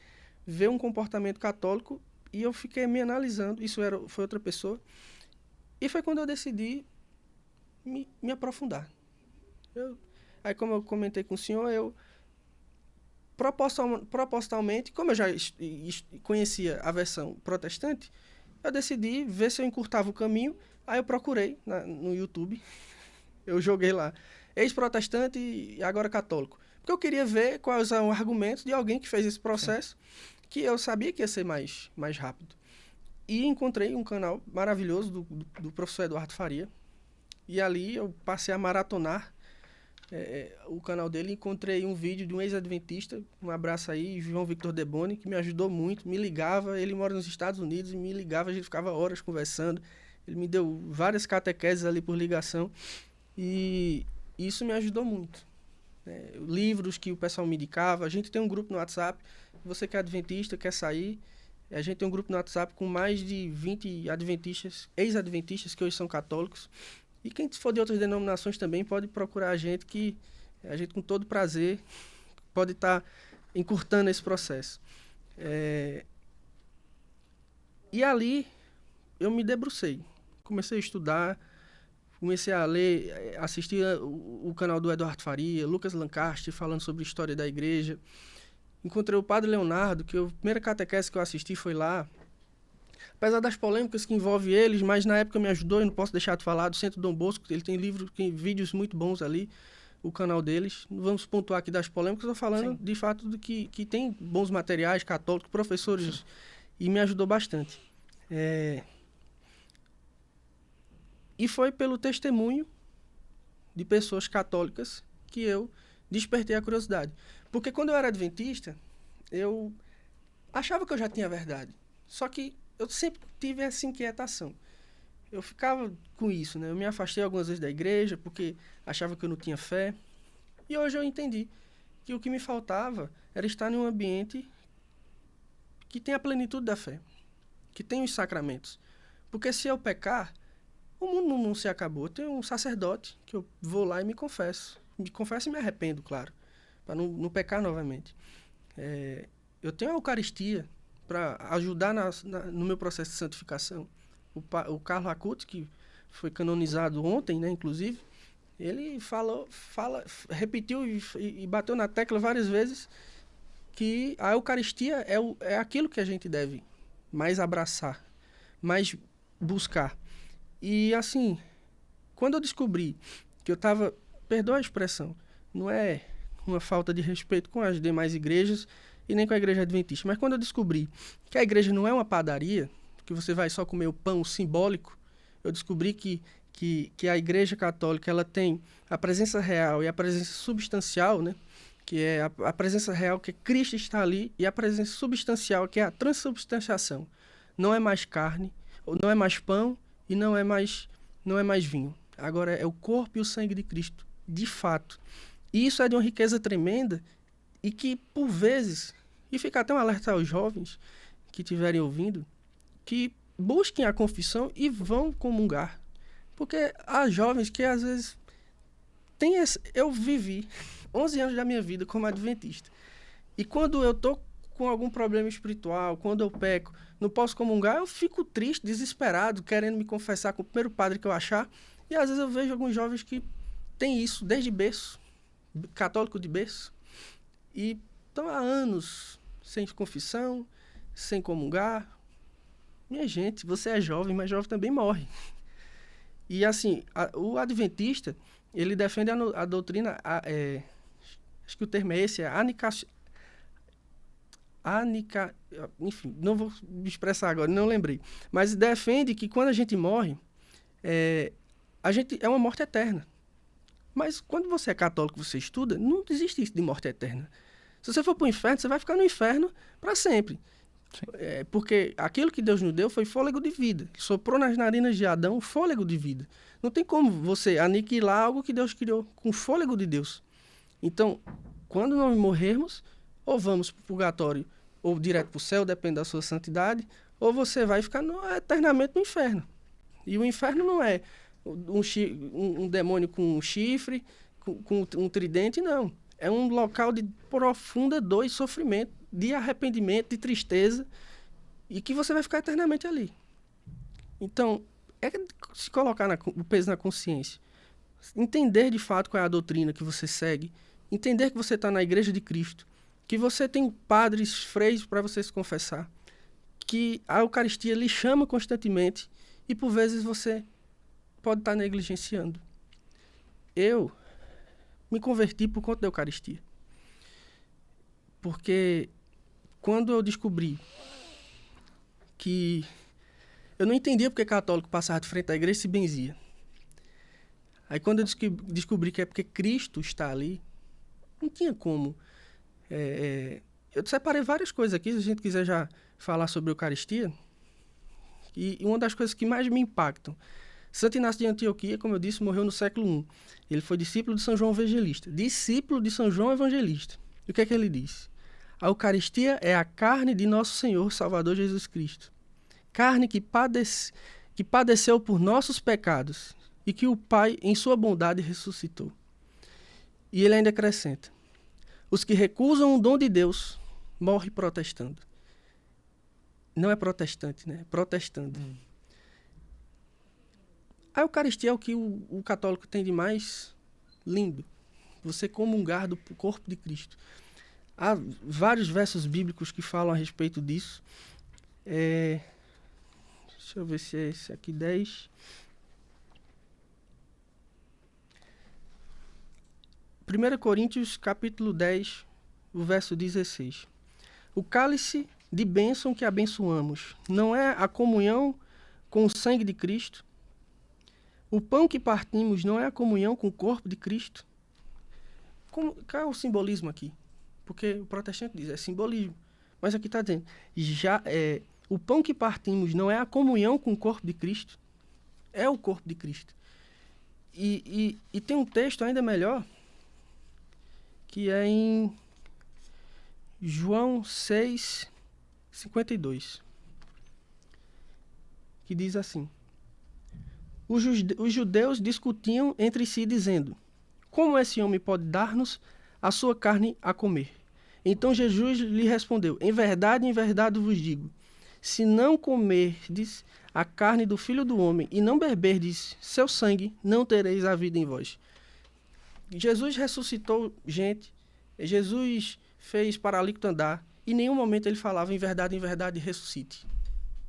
ver um comportamento católico e eu fiquei me analisando, foi outra pessoa, e foi quando eu decidi me aprofundar. Aí, como eu comentei com o senhor, eu propositalmente, como eu já conhecia a versão protestante, eu decidi ver se eu encurtava o caminho. Aí eu procurei no YouTube, eu joguei lá, ex-protestante e agora católico. Porque eu queria ver quais são os argumentos de alguém que fez esse processo, que eu sabia que ia ser mais rápido. E encontrei um canal maravilhoso do professor Eduardo Faria. E ali eu passei a maratonar o canal dele, encontrei um vídeo de um ex-adventista, um abraço aí, João Victor Deboni, que me ajudou muito, me ligava, ele mora nos Estados Unidos, e me ligava, a gente ficava horas conversando, ele me deu várias catequeses ali por ligação, e isso me ajudou muito. Livros que o pessoal me indicava, a gente tem um grupo no WhatsApp, você que é adventista, quer sair, a gente tem um grupo no WhatsApp com mais de 20 adventistas, ex-adventistas, que hoje são católicos. E quem for de outras denominações também pode procurar a gente, que a gente com todo prazer pode estar encurtando esse processo. E ali eu me debrucei, comecei a estudar, comecei a ler, assistir o canal do Eduardo Faria, Lucas Lancaster falando sobre a história da igreja. Encontrei o Padre Leonardo, que a primeira catequese que eu assisti foi lá. Apesar das polêmicas que envolvem eles, mas na época me ajudou, e não posso deixar de falar, do Centro Dom Bosco, ele tem livros, tem vídeos muito bons ali, o canal deles. Não vamos pontuar aqui das polêmicas, estou falando de fato do que tem bons materiais católicos, professores, e me ajudou bastante. E foi pelo testemunho de pessoas católicas que eu despertei a curiosidade. Porque quando eu era adventista, eu achava que eu já tinha a verdade. Só que eu sempre tive essa inquietação. Eu ficava com isso, né? Eu me afastei algumas vezes da igreja porque achava que eu não tinha fé. E hoje eu entendi que o que me faltava era estar em um ambiente que tem a plenitude da fé, que tem os sacramentos. Porque se eu pecar, o mundo não se acabou. Eu tenho um sacerdote que eu vou lá e me confesso. Me confesso e me arrependo, claro, para não pecar novamente. Eu tenho a Eucaristia para ajudar no meu processo de santificação. O Carlos Acuti, que foi canonizado ontem, né, inclusive, ele repetiu e bateu na tecla várias vezes que a Eucaristia é aquilo que a gente deve mais abraçar, mais buscar. E assim, quando eu descobri que eu estava, perdoa a expressão, não é uma falta de respeito com as demais igrejas e nem com a igreja adventista, mas quando eu descobri que a igreja não é uma padaria, que você vai só comer o pão simbólico, eu descobri que a igreja católica ela tem a presença real e a presença substancial, né? Que é a presença real, que Cristo está ali, e a presença substancial, que é a transubstanciação. Não é mais carne, não é mais pão e não é mais vinho. Agora é o corpo e o sangue de Cristo, de fato. E isso é de uma riqueza tremenda e que, por vezes, e fica até um alerta aos jovens que estiverem ouvindo, que busquem a confissão e vão comungar. Porque há jovens que, às vezes, eu vivi 11 anos da minha vida como adventista. E quando eu estou com algum problema espiritual, quando eu peco, não posso comungar, eu fico triste, desesperado, querendo me confessar com o primeiro padre que eu achar. E às vezes eu vejo alguns jovens que têm isso desde berço, católico de berço, e estão há anos sem confissão, sem comungar, Minha gente, você é jovem, mas jovem também morre. E assim, o adventista, ele defende a doutrina, acho que o termo é esse, enfim, não vou me expressar agora, não lembrei. Mas defende que quando a gente morre, a gente é uma morte eterna. Mas quando você é católico, você estuda, não existe isso de morte eterna. Se você for para o inferno, você vai ficar no inferno para sempre. Porque aquilo que Deus nos deu foi fôlego de vida. Que soprou nas narinas de Adão o fôlego de vida. Não tem como você aniquilar algo que Deus criou com o fôlego de Deus. Então, quando nós morrermos, ou vamos para o purgatório, ou direto para o céu, depende da sua santidade, ou você vai ficar eternamente no inferno. E o inferno não é um demônio com um chifre, com um tridente, não. É um local de profunda dor e sofrimento, de arrependimento, de tristeza, e que você vai ficar eternamente ali. Então, é se colocar o peso na consciência. Entender de fato qual é a doutrina que você segue. Entender que você está na igreja de Cristo. Que você tem padres, freios para você se confessar. Que a Eucaristia lhe chama constantemente e, por vezes, você pode estar negligenciando. Eu me converti por conta da Eucaristia. Porque quando eu descobri que eu não entendia porque católico passava de frente à igreja e se benzia. Aí quando eu descobri que é porque Cristo está ali, não tinha como. Eu separei várias coisas aqui, se a gente quiser já falar sobre a Eucaristia. E uma das coisas que mais me impactam, Santo Inácio de Antioquia, como eu disse, morreu no século I. Ele foi discípulo de São João Evangelista. Discípulo de São João Evangelista. E o que é que ele disse? A Eucaristia é a carne de nosso Senhor Salvador Jesus Cristo. Carne que padeceu por nossos pecados e que o Pai, em sua bondade, ressuscitou. E ele ainda acrescenta: os que recusam o dom de Deus morrem protestando. Não é protestante, né? É protestando. A Eucaristia é o que o católico tem de mais lindo. Você comungar do corpo de Cristo. Há vários versos bíblicos que falam a respeito disso. Deixa eu ver se é esse aqui, 10. 1 Coríntios, capítulo 10, o verso 16. O cálice de bênção que abençoamos não é a comunhão com o sangue de Cristo? O pão que partimos não é a comunhão com o corpo de Cristo? Qual é o simbolismo aqui? Porque o protestante diz, é simbolismo. Mas aqui está dizendo, o pão que partimos não é a comunhão com o corpo de Cristo? É o corpo de Cristo. E tem um texto ainda melhor, que é em João 6, 52, que diz assim: os judeus discutiam entre si, dizendo: como esse homem pode dar-nos a sua carne a comer? Então Jesus lhe respondeu: em verdade vos digo, se não comerdes a carne do Filho do Homem e não beberdes seu sangue, não tereis a vida em vós. Jesus ressuscitou gente, Jesus fez paralítico andar, e em nenhum momento ele falava em verdade, ressuscite.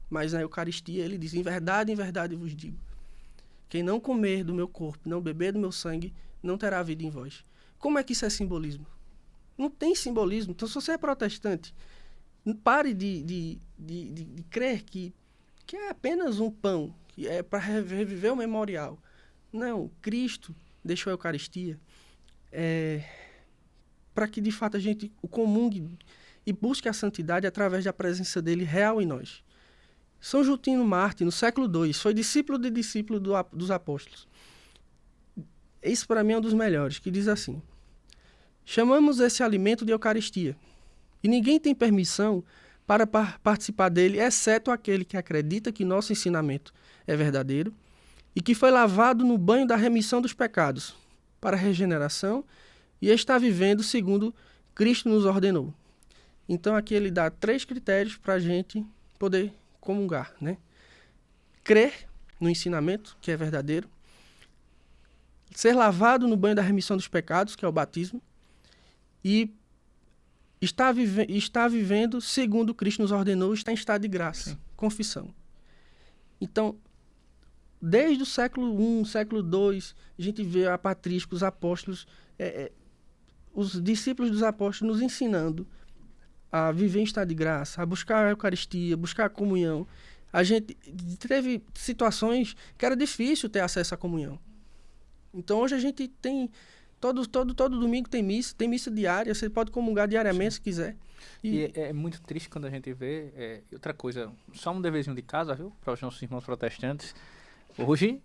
Mas na Eucaristia ele diz: em verdade vos digo, quem não comer do meu corpo, não beber do meu sangue, não terá vida em vós. Como é que isso é simbolismo? Não tem simbolismo. Então, se você é protestante, pare de crer que é apenas um pão, que é para reviver o memorial. Não, Cristo deixou a Eucaristia para que, de fato, a gente o comungue e busque a santidade através da presença dele real em nós. São Justino Mártir, no século II, foi discípulo de discípulo dos apóstolos. Esse, para mim, é um dos melhores, que diz assim: chamamos esse alimento de Eucaristia, e ninguém tem permissão para participar dele, exceto aquele que acredita que nosso ensinamento é verdadeiro e que foi lavado no banho da remissão dos pecados para a regeneração e está vivendo segundo Cristo nos ordenou. Então, aqui ele dá 3 critérios para a gente poder comungar, né? Crer no ensinamento, que é verdadeiro, ser lavado no banho da remissão dos pecados, que é o batismo, e está vivendo segundo Cristo nos ordenou, está em estado de graça, confissão. Então, desde o século I, século II, a gente vê a patrística, os apóstolos, os discípulos dos apóstolos nos ensinando a viver em estado de graça, a buscar a Eucaristia, buscar a comunhão. A gente teve situações que era difícil ter acesso à comunhão. Então, hoje a gente tem... Todo domingo tem missa diária, você pode comungar diariamente se quiser. E é muito triste quando a gente vê... outra coisa, só um deverzinho de casa, viu? Para os nossos irmãos protestantes. Hoje,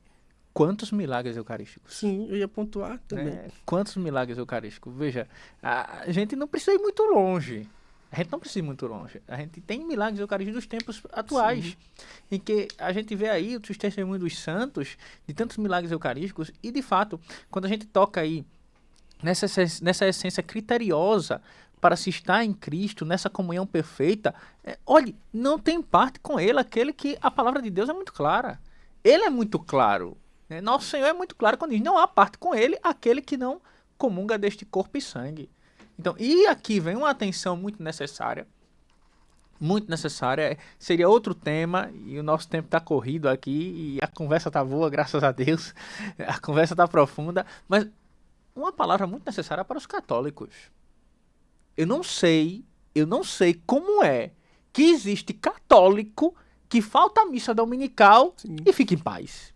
quantos milagres eucarísticos? Sim, eu ia pontuar também. Né? Quantos milagres eucarísticos? Veja, a gente não precisa ir muito longe. A gente não precisa ir muito longe. A gente tem milagres eucarísticos dos tempos atuais. Sim. Em que a gente vê aí os testemunhos dos santos, de tantos milagres eucarísticos. E, de fato, quando a gente toca aí nessa essência criteriosa para se estar em Cristo, nessa comunhão perfeita, olhe, não tem parte com ele aquele que a palavra de Deus é muito clara. Ele é muito claro. Né? Nosso Senhor é muito claro quando diz, não há parte com ele aquele que não comunga deste corpo e sangue. Então, e aqui vem uma atenção muito necessária, seria outro tema, e o nosso tempo está corrido aqui, e a conversa está boa, graças a Deus, a conversa está profunda, mas uma palavra muito necessária para os católicos. Eu não sei como é que existe católico que falta a missa dominical Sim. E fica em paz.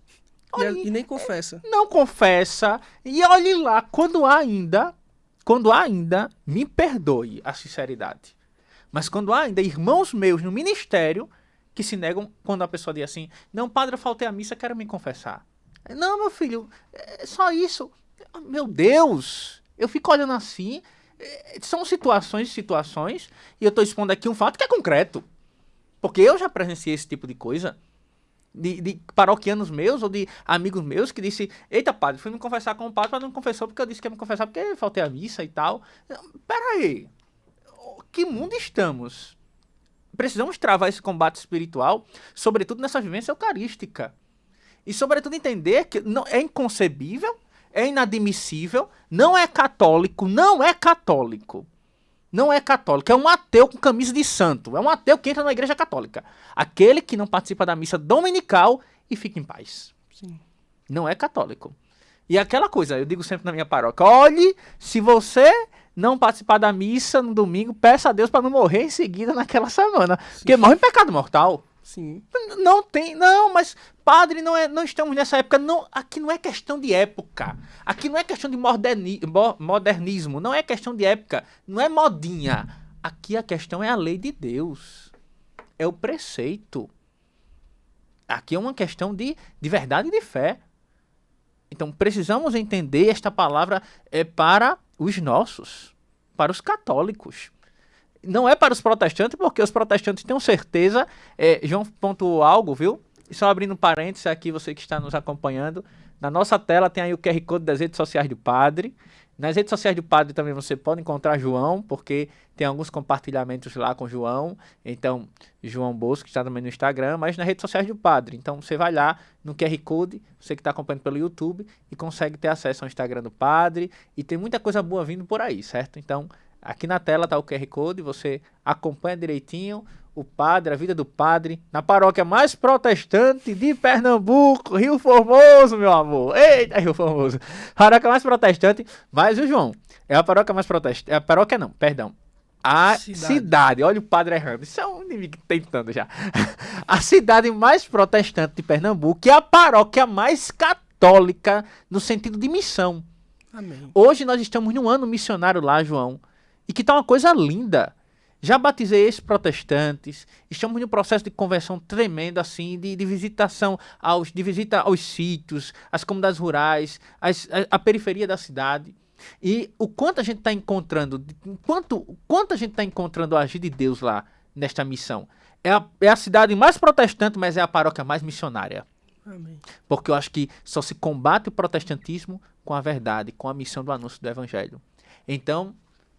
Olhe, e nem confessa. Não confessa, e olhe lá, quando há ainda, me perdoe a sinceridade, mas quando há ainda irmãos meus no ministério que se negam quando a pessoa diz assim, não, padre, eu faltei a missa, quero me confessar. Não, meu filho, é só isso. Meu Deus, eu fico olhando assim, são situações, e eu estou expondo aqui um fato que é concreto, porque eu já presenciei esse tipo de coisa, de paroquianos meus ou de amigos meus que disse, eita padre, fui me confessar com o padre, mas não me confessou porque eu disse que ia me confessar porque eu faltei a missa e tal. Peraí, que mundo estamos? Precisamos travar esse combate espiritual, sobretudo nessa vivência eucarística, e sobretudo entender que não, é inconcebível, é inadmissível, não é católico, é um ateu com camisa de santo, é um ateu que entra na igreja católica, aquele que não participa da missa dominical e fica em paz. Sim. Não é católico. E aquela coisa, eu digo sempre na minha paróquia, olhe, se você não participar da missa no domingo, peça a Deus para não morrer em seguida naquela semana, Sim. Porque morre em pecado mortal. Sim. Não, mas padre, não estamos nessa época, não, aqui não é questão de época, aqui não é questão de modernismo, não é questão de época, não é modinha, aqui a questão é a lei de Deus, é o preceito, aqui é uma questão de verdade e de fé. Então precisamos entender esta palavra para os nossos, para os católicos. Não é para os protestantes, porque os protestantes tenham certeza. João pontuou algo, viu? E só abrindo parênteses aqui, você que está nos acompanhando. Na nossa tela tem aí o QR Code das redes sociais do Padre. Nas redes sociais do Padre também você pode encontrar João, porque tem alguns compartilhamentos lá com João. Então, João Bosco, que está também no Instagram, mas nas redes sociais do Padre. Então, você vai lá no QR Code, você que está acompanhando pelo YouTube, e consegue ter acesso ao Instagram do Padre. E tem muita coisa boa vindo por aí, certo? Então, aqui na tela está o QR Code, você acompanha direitinho o padre, a vida do padre, na paróquia mais protestante de Pernambuco, Rio Formoso, meu amor. Eita, Rio Formoso. Paróquia mais protestante, mas o João, é a paróquia mais protestante, a paróquia não, perdão. A cidade, olha o padre errando, isso é um inimigo tentando já. A cidade mais protestante de Pernambuco e a paróquia mais católica no sentido de missão. Amém. Hoje nós estamos num ano missionário lá, João, e que tá uma coisa linda. Já batizei ex-protestantes, estamos num processo de conversão tremendo, assim, de visitação, de visita aos sítios, às comunidades rurais, a periferia da cidade. E o quanto a gente está encontrando, quanto a gente está encontrando a agir de Deus lá, nesta missão. É a cidade mais protestante, mas é a paróquia mais missionária. Amém. Porque eu acho que só se combate o protestantismo com a verdade, com a missão do anúncio do Evangelho. Então,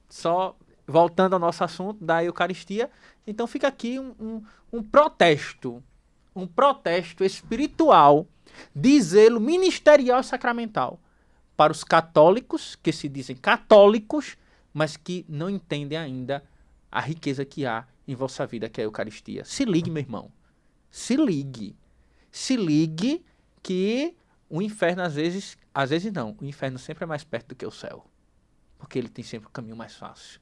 só voltando ao nosso assunto da Eucaristia, então fica aqui um protesto espiritual de zelo ministerial e sacramental para os católicos, que se dizem católicos, mas que não entendem ainda a riqueza que há em vossa vida, que é a Eucaristia. Se ligue, meu irmão. Se ligue. se ligue que o inferno às vezes não, o inferno sempre é mais perto do que o céu, porque ele tem sempre o caminho mais fácil.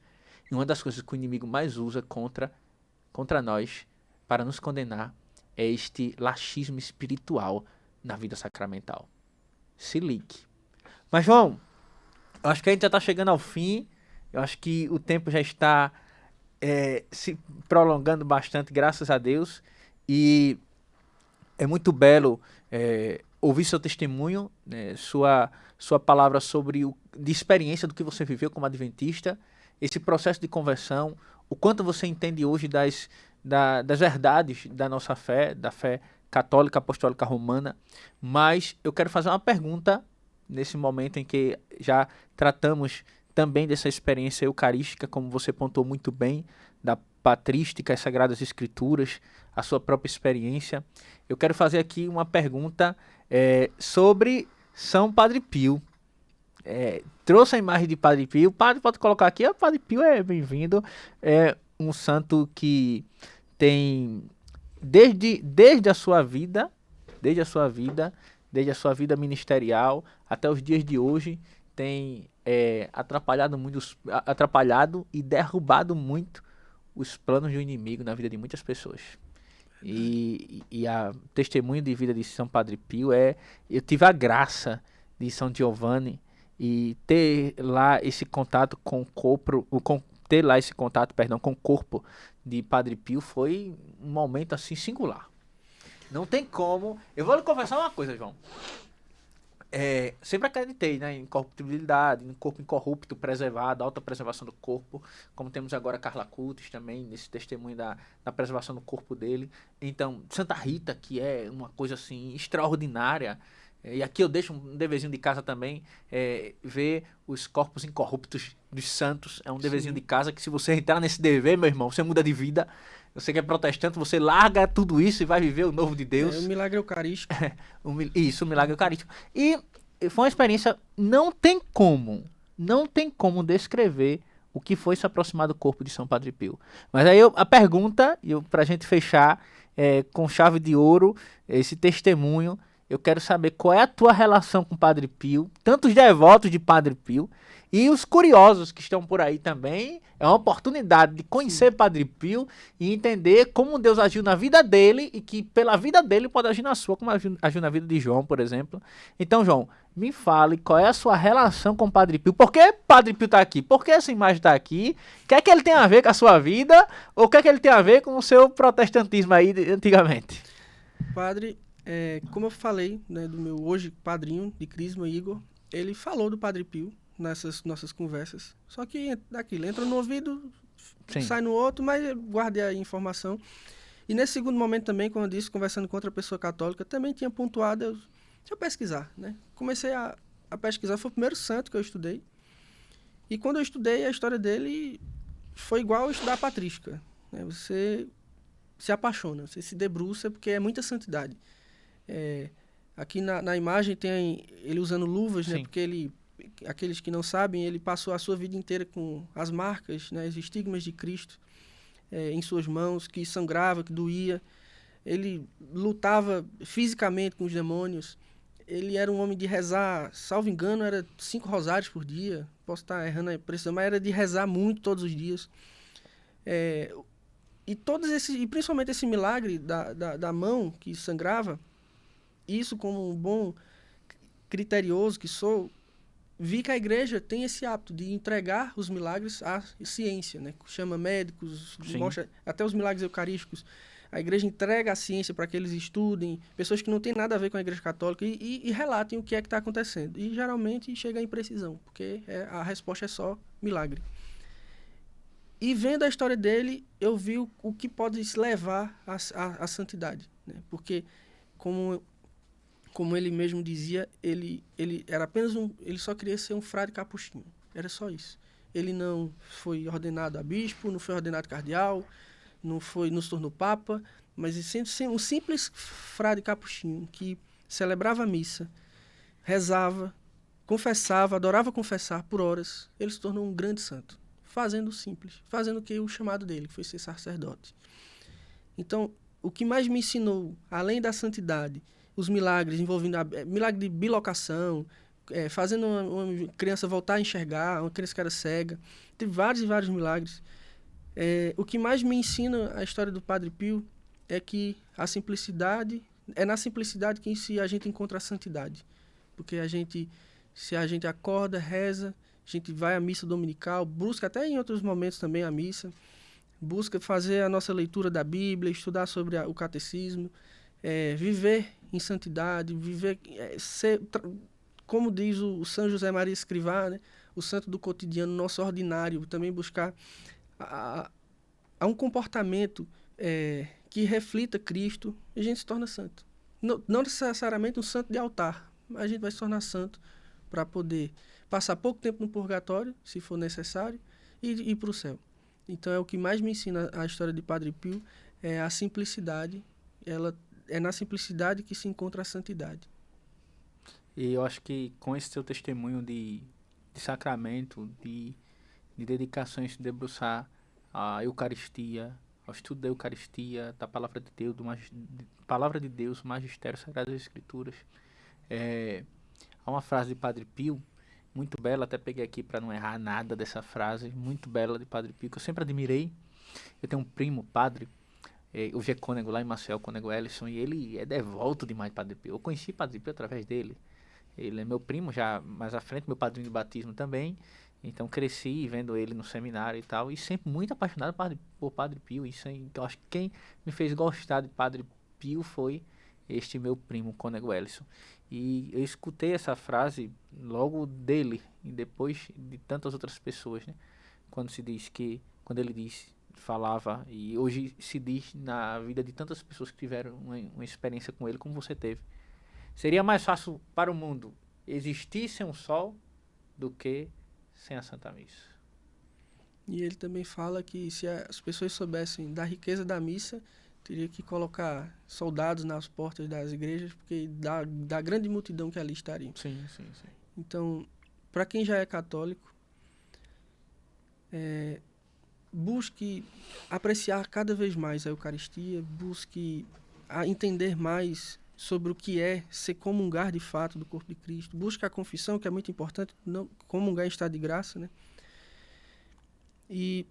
E uma das coisas que o inimigo mais usa contra nós, para nos condenar, é este laxismo espiritual na vida sacramental. Se ligue. Mas, João, eu acho que a gente já está chegando ao fim. Eu acho que o tempo já está se prolongando bastante, graças a Deus. E é muito belo ouvir seu testemunho, né, sua palavra de experiência do que você viveu como adventista, esse processo de conversão, o quanto você entende hoje das verdades da nossa fé, da fé católica, apostólica romana. Mas eu quero fazer uma pergunta nesse momento em que já tratamos também dessa experiência eucarística, como você pontuou muito bem, da patrística, as Sagradas Escrituras, a sua própria experiência. Eu quero fazer aqui uma pergunta sobre São Padre Pio. Trouxe a imagem de Padre Pio. O padre pode colocar aqui. O Padre Pio é bem-vindo. É um santo que tem, desde a sua vida ministerial até os dias de hoje, tem atrapalhado e derrubado muito os planos do inimigo na vida de muitas pessoas. E a testemunho de vida de São Padre Pio eu tive a graça de São Giovanni e ter lá esse contato com o corpo, com o corpo de Padre Pio foi um momento assim singular. Não tem como. Eu vou lhe confessar uma coisa, João. Sempre acreditei, né, em incorruptibilidade, em corpo incorrupto, preservado, alta preservação do corpo, como temos agora Carla Cutis também, nesse testemunho da preservação do corpo dele. Então, Santa Rita, que é uma coisa assim extraordinária, e aqui eu deixo um deverzinho de casa também, ver os corpos incorruptos dos santos, é um deverzinho de casa que, se você entrar nesse dever, meu irmão, você muda de vida. Você que é protestante, você larga tudo isso e vai viver o novo de Deus. É um milagre eucarístico. Isso, um milagre eucarístico. E foi uma experiência, não tem como descrever o que foi se aproximar do corpo de São Padre Pio. Mas aí a pergunta, pra gente fechar com chave de ouro, esse testemunho, eu quero saber qual é a tua relação com Padre Pio, tanto os devotos de Padre Pio, e os curiosos que estão por aí também. É uma oportunidade de conhecer Padre Pio e entender como Deus agiu na vida dele e que pela vida dele pode agir na sua, como agiu na vida de João, por exemplo. Então, João, me fale qual é a sua relação com Padre Pio. Por que Padre Pio está aqui? Por que essa imagem está aqui? O que é que ele tem a ver com a sua vida? Ou o que é que ele tem a ver com o seu protestantismo aí antigamente? Padre, como eu falei, né, do meu hoje padrinho de Crisma, Igor, ele falou do Padre Pio nessas nossas conversas. Só que daquilo, entra no ouvido, Sim. Sai no outro, mas eu guardei a informação. E nesse segundo momento também, como eu disse, conversando com outra pessoa católica, também tinha pontuado, deixa eu pesquisar, né? Comecei a pesquisar, foi o primeiro santo que eu estudei. E quando eu estudei, a história dele foi igual estudar a patrística, né? Você se apaixona, você se debruça, porque é muita santidade. Aqui na imagem tem ele usando luvas, né? Porque aqueles que não sabem, ele passou a sua vida inteira com as marcas, né, os estigmas de Cristo em suas mãos, que sangrava, que doía. Ele lutava fisicamente com os demônios. Ele era um homem de rezar, salvo engano, era 5 rosários por dia. Posso estar errando a precisão, mas era de rezar muito todos os dias. E principalmente esse milagre da mão que sangrava, isso, como um bom criterioso que sou, vi que a igreja tem esse hábito de entregar os milagres à ciência, né? Chama médicos, mostra até os milagres eucarísticos. A igreja entrega a ciência para que eles estudem, pessoas que não têm nada a ver com a igreja católica, e relatem o que é que está acontecendo. E geralmente chega à imprecisão, porque a resposta é só milagre. E vendo a história dele, eu vi o que pode se levar à santidade, né? Porque, como ele mesmo dizia, ele era apenas ele só queria ser um frade capuchinho. Era só isso. Ele não foi ordenado a bispo, não foi ordenado cardeal, não se tornou papa, mas sendo um simples frade capuchinho que celebrava a missa, rezava, confessava, adorava confessar por horas, ele se tornou um grande santo, fazendo o simples, fazendo o chamado dele, que foi ser sacerdote. Então, o que mais me ensinou, além da santidade, os milagres envolvendo milagre de bilocação, fazendo uma criança voltar a enxergar, uma criança que era cega. Teve vários e vários milagres. O que mais me ensina a história do Padre Pio é que a simplicidade, é na simplicidade que a gente encontra a santidade. Porque se a gente acorda, reza, a gente vai à missa dominical, busca até em outros momentos também a missa, busca fazer a nossa leitura da Bíblia, estudar sobre o catecismo, viver em santidade, viver, como diz o São José Maria Escrivá, né? O santo do cotidiano, nosso ordinário, também buscar a um comportamento que reflita Cristo, e a gente se torna santo. Não necessariamente um santo de altar, mas a gente vai se tornar santo para poder passar pouco tempo no purgatório, se for necessário, e ir para o céu. Então, é o que mais me ensina a história de Padre Pio, é a simplicidade. É na simplicidade que se encontra a santidade. E eu acho que com esse seu testemunho de sacramento, de dedicações de debruçar a Eucaristia, ao estudo da Eucaristia, da Palavra de Deus, Palavra de Deus, Magistério, Sagradas Escrituras. Há uma frase de Padre Pio, muito bela, até peguei aqui para não errar nada dessa frase, muito bela de Padre Pio, que eu sempre admirei. Eu tenho um primo, padre, o G. Cônego, lá em Maceió, Cônego Ellison, e ele é devoto demais de Padre Pio. Eu conheci Padre Pio através dele. Ele é meu primo, já mais à frente, meu padrinho de batismo também. Então cresci vendo ele no seminário e tal, e sempre muito apaixonado por Padre Pio. Então acho que quem me fez gostar de Padre Pio foi este meu primo, Cônego Ellison. E eu escutei essa frase logo dele, e depois de tantas outras pessoas, né? Quando ele falava, e hoje se diz na vida de tantas pessoas que tiveram uma experiência com ele, como você teve. Seria mais fácil para o mundo existir sem um sol do que sem a Santa Missa. E ele também fala que se as pessoas soubessem da riqueza da missa, teria que colocar soldados nas portas das igrejas, porque da grande multidão que ali estaria. Sim. Então, para quem já é católico, busque apreciar cada vez mais a Eucaristia, busque entender mais sobre o que é ser comungar de fato do corpo de Cristo. Busque a confissão, que é muito importante, não comungar em estado de graça, né? E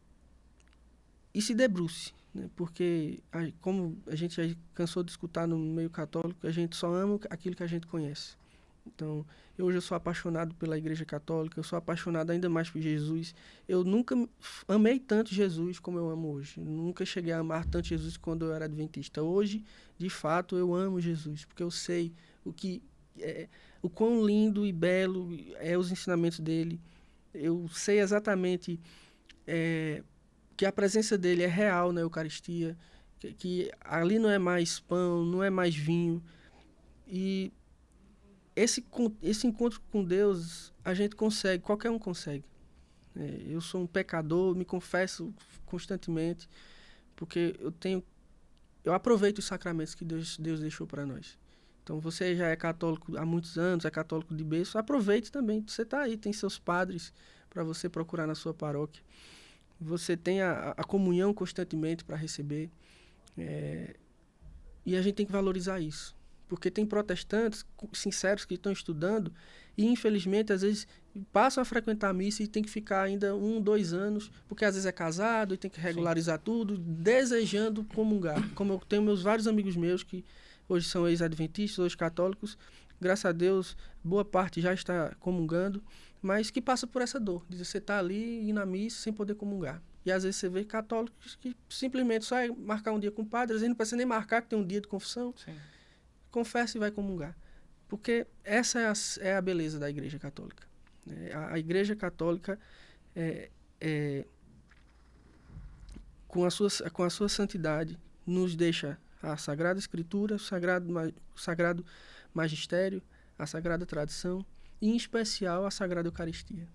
se debruce, né? Porque, como a gente já cansou de escutar no meio católico, a gente só ama aquilo que a gente conhece. Então, hoje eu sou apaixonado pela Igreja Católica, eu sou apaixonado ainda mais por Jesus. Eu nunca amei tanto Jesus como eu amo hoje. Eu nunca cheguei a amar tanto Jesus quando eu era adventista. Hoje, de fato, eu amo Jesus, porque eu sei o quão lindo e belo é os ensinamentos dele. Eu sei exatamente que a presença dele é real na Eucaristia, que ali não é mais pão, não é mais vinho. E esse encontro com Deus, a gente consegue, qualquer um consegue. Eu sou um pecador, me confesso constantemente, porque eu aproveito os sacramentos que Deus deixou para nós. Então, você já é católico há muitos anos, é católico de berço, aproveite também. Você está aí, tem seus padres para você procurar na sua paróquia. Você tem a comunhão constantemente para receber. E a gente tem que valorizar isso. Porque tem protestantes sinceros que estão estudando e, infelizmente, às vezes passam a frequentar a missa e tem que ficar ainda 1, 2 anos, porque às vezes é casado e tem que regularizar tudo, desejando comungar. Como eu tenho vários amigos meus que hoje são ex-adventistas, hoje católicos, graças a Deus, boa parte já está comungando, mas que passa por essa dor, de você estar ali e na missa sem poder comungar. E às vezes você vê católicos que simplesmente só é marcar um dia com o padre, às vezes não precisa nem marcar, que tem um dia de confissão. Sim. Confessa e vai comungar. Porque essa é a beleza da Igreja Católica. A Igreja Católica, com a sua santidade, nos deixa a Sagrada Escritura, o Sagrado Magistério, a Sagrada Tradição e, em especial, a Sagrada Eucaristia.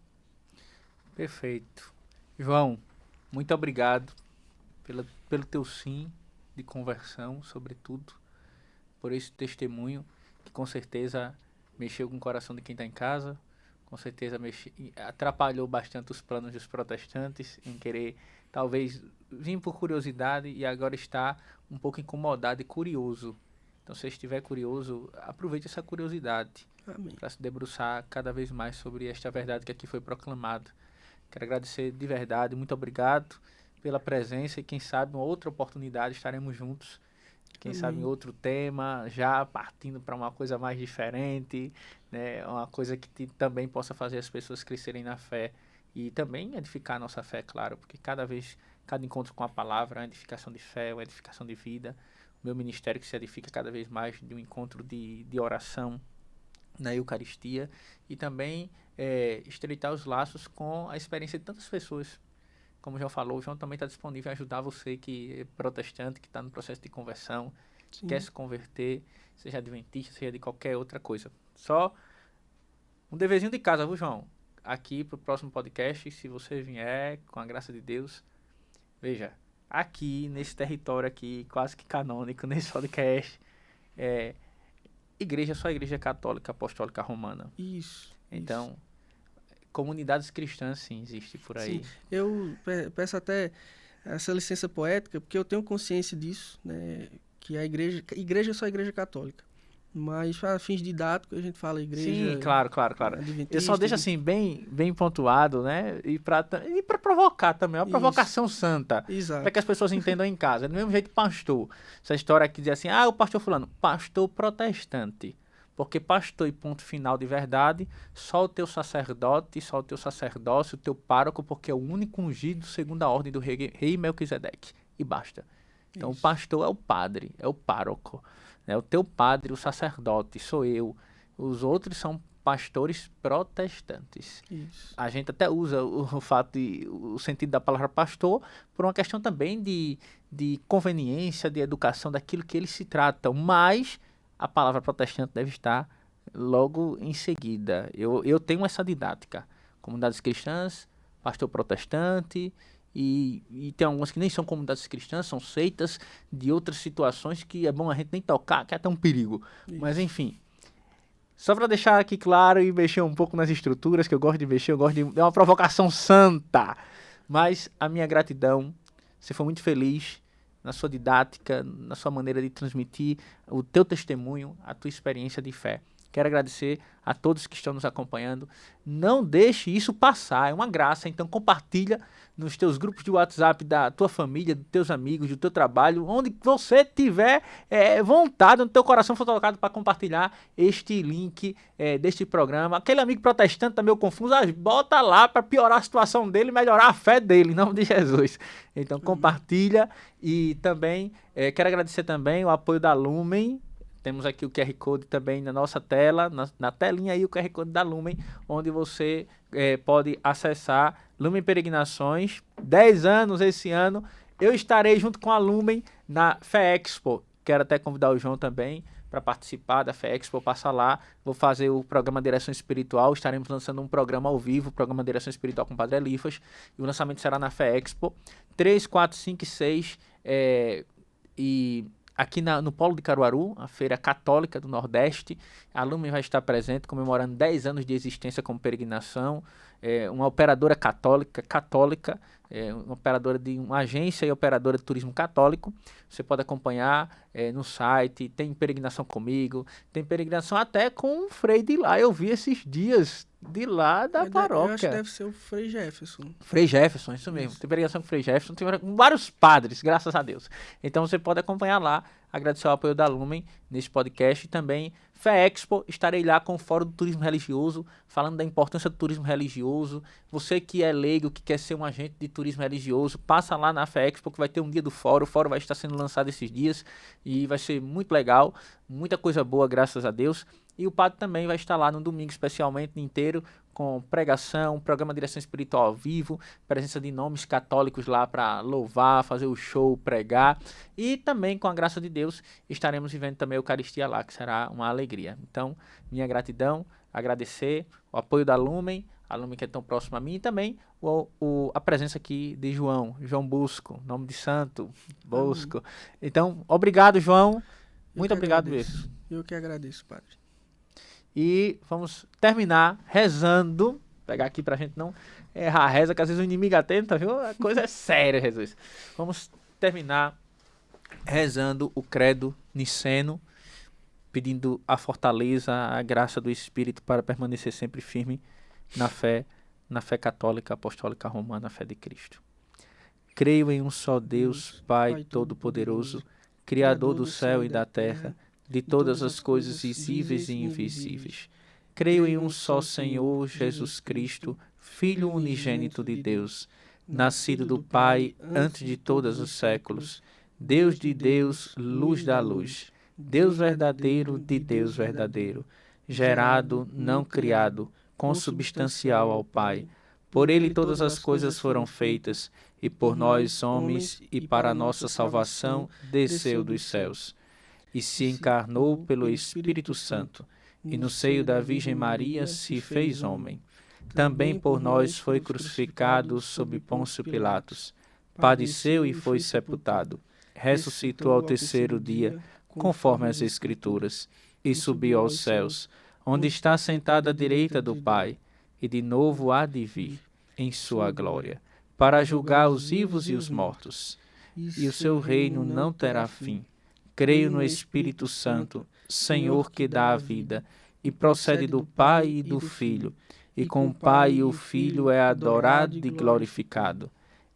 Perfeito. João, muito obrigado pelo teu sim de conversão, sobretudo, por esse testemunho que com certeza mexeu com o coração de quem está em casa, com certeza atrapalhou bastante os planos dos protestantes em querer, talvez, vir por curiosidade e agora está um pouco incomodado e curioso. Então, se estiver curioso, aproveite essa curiosidade para se debruçar cada vez mais sobre esta verdade que aqui foi proclamada. Quero agradecer de verdade, muito obrigado pela presença e quem sabe uma outra oportunidade estaremos juntos. Quem sabe em outro tema, já partindo para uma coisa mais diferente, né? Uma coisa que também possa fazer as pessoas crescerem na fé e também edificar a nossa fé, claro, porque cada encontro com a palavra é uma edificação de fé, uma edificação de vida. O meu ministério que se edifica cada vez mais de um encontro de oração na Eucaristia e também estreitar os laços com a experiência de tantas pessoas. Como o João falou, o João também está disponível a ajudar você que é protestante, que está no processo de conversão, quer se converter, seja adventista, seja de qualquer outra coisa. Só um deverzinho de casa, viu, João? Aqui para o próximo podcast, se você vier, com a graça de Deus, veja, aqui, nesse território aqui, quase que canônico, nesse podcast, só a igreja católica, apostólica romana. Isso. Então, comunidades cristãs, sim, existe por aí. Sim. Eu peço até essa licença poética, porque eu tenho consciência disso, né? Que a igreja é só a igreja católica. Mas, para fins didáticos, a gente fala igreja... Sim, claro. Eu só deixo assim, bem pontuado, né? E para provocar também, uma provocação santa. Exato. Para que as pessoas entendam em casa. Do mesmo jeito, pastor. Essa história aqui diz assim, o pastor fulano, pastor protestante. Porque pastor e ponto final de verdade, só o teu sacerdote, só o teu sacerdócio, o teu pároco, porque é o único ungido segundo a ordem do rei Melquisedeque. E basta. Então, o pastor é o padre, é o pároco. Né? O teu padre, o sacerdote, sou eu. Os outros são pastores protestantes. Isso. A gente até usa o sentido da palavra pastor por uma questão também de conveniência, de educação daquilo que eles se tratam, mas a palavra protestante deve estar logo em seguida. Eu tenho essa didática. Comunidades cristãs, pastor protestante, e tem algumas que nem são comunidades cristãs, são seitas de outras situações que é bom a gente nem tocar, que é até um perigo. Isso. Mas enfim, só para deixar aqui claro e mexer um pouco nas estruturas, que eu gosto de mexer, eu gosto de dar uma provocação santa. Mas a minha gratidão, você foi muito feliz na sua didática, na sua maneira de transmitir o teu testemunho, a tua experiência de fé. Quero agradecer a todos que estão nos acompanhando. Não deixe isso passar, é uma graça. Então compartilha nos teus grupos de WhatsApp da tua família, dos teus amigos, do teu trabalho, onde você tiver vontade, no teu coração for tocado para compartilhar este link deste programa. Aquele amigo protestante está meio confuso, bota lá para piorar a situação dele e melhorar a fé dele, em nome de Jesus. Então compartilha e também quero agradecer também o apoio da Lumen. Temos aqui o QR Code também na nossa tela, na telinha aí o QR Code da Lumen, onde você pode acessar Lumen Peregrinações. 10 anos esse ano. Eu estarei junto com a Lumen na Fé Expo. Quero até convidar o João também para participar da Fé Expo. Passa lá, vou fazer o programa Direção Espiritual. Estaremos lançando um programa ao vivo, o programa Direção Espiritual com o Padre Elifas. E o lançamento será na Fé Expo. 3, 4, 5 e 6. E aqui no Polo de Caruaru, a Feira Católica do Nordeste, a Lumen vai estar presente, comemorando 10 anos de existência como peregrinação, uma operadora católica, uma operadora de uma agência e operadora de turismo católico. Você pode acompanhar no site, tem peregrinação comigo, tem peregrinação até com o Frei de lá, eu vi esses dias de lá da paróquia. Eu acho que deve ser o Frei Jefferson. Frei Jefferson, isso mesmo. Tem peregrinação com o Frei Jefferson, tem vários padres, graças a Deus. Então você pode acompanhar lá, agradecer o apoio da Lumen nesse podcast e também Fé Expo, estarei lá com o Fórum do Turismo Religioso, falando da importância do turismo religioso. Você que é leigo, que quer ser um agente de turismo religioso, passa lá na Fé Expo, que vai ter um dia do Fórum. O Fórum vai estar sendo lançado esses dias e vai ser muito legal, muita coisa boa, graças a Deus. E o padre também vai estar lá no domingo, especialmente inteiro, com pregação, programa de direção espiritual ao vivo, presença de nomes católicos lá para louvar, fazer o show, pregar. E também, com a graça de Deus, estaremos vivendo também a Eucaristia lá, que será uma alegria. Então, minha gratidão, agradecer o apoio da Lumen, a Lumen que é tão próxima a mim, e também a presença aqui de João Bosco, nome de santo, Bosco. Então, obrigado, João. Muito obrigado mesmo. Eu que agradeço, padre. E vamos terminar rezando. Pegar aqui pra gente não errar a reza, que às vezes o inimigo atenta, viu? A coisa é séria, Jesus. Vamos terminar rezando o credo niceno, pedindo a fortaleza, a graça do Espírito para permanecer sempre firme na fé católica, apostólica, romana, a fé de Cristo. Creio em um só Deus, Pai Todo-Poderoso, Criador do céu e da terra, de todas as coisas visíveis e invisíveis. Creio em um só Senhor, Jesus Cristo, Filho unigênito de Deus, nascido do Pai antes de todos os séculos, Deus de Deus, luz da luz, Deus verdadeiro de Deus verdadeiro, gerado, não criado, consubstancial ao Pai. Por ele todas as coisas foram feitas, e por nós, homens, e para a nossa salvação, desceu dos céus. E se encarnou pelo Espírito Santo, e no seio da Virgem Maria se fez homem. Também por nós foi crucificado sob Pôncio Pilatos. Padeceu e foi sepultado. Ressuscitou ao terceiro dia, conforme as Escrituras, e subiu aos céus, onde está sentado à direita do Pai, e de novo há de vir, em sua glória, para julgar os vivos e os mortos. E o seu reino não terá fim. Creio no Espírito Santo, Senhor que dá a vida, e procede do Pai e do Filho, e com o Pai e o Filho é adorado e glorificado.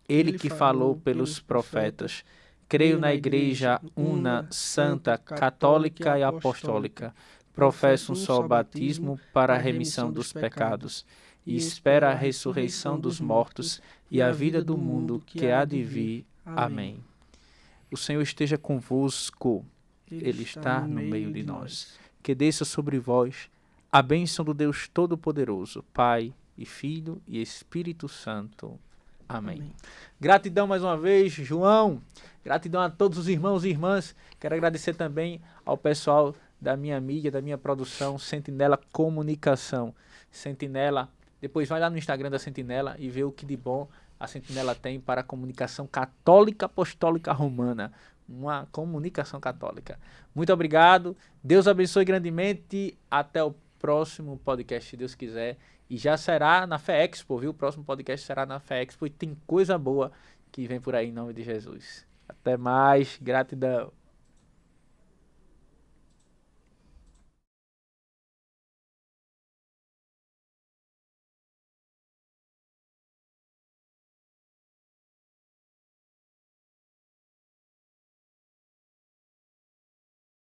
Ele que falou pelos profetas. Creio na Igreja una, santa, católica e apostólica. Professo um só batismo para a remissão dos pecados, e espero a ressurreição dos mortos e a vida do mundo que há de vir. Amém. O Senhor esteja convosco. Ele está no meio de nós. Que desça sobre vós a bênção do Deus Todo-Poderoso, Pai e Filho e Espírito Santo. Amém. Gratidão mais uma vez, João. Gratidão a todos os irmãos e irmãs. Quero agradecer também ao pessoal da minha mídia, da minha produção, Sentinela Comunicação. Sentinela, depois vai lá no Instagram da Sentinela e vê o que de bom a Sentinela tem para a comunicação católica apostólica romana. Uma comunicação católica. Muito obrigado. Deus abençoe grandemente. Até o próximo podcast, se Deus quiser. E já será na Fé Expo, viu? O próximo podcast será na Fé Expo e tem coisa boa que vem por aí em nome de Jesus. Até mais. Gratidão.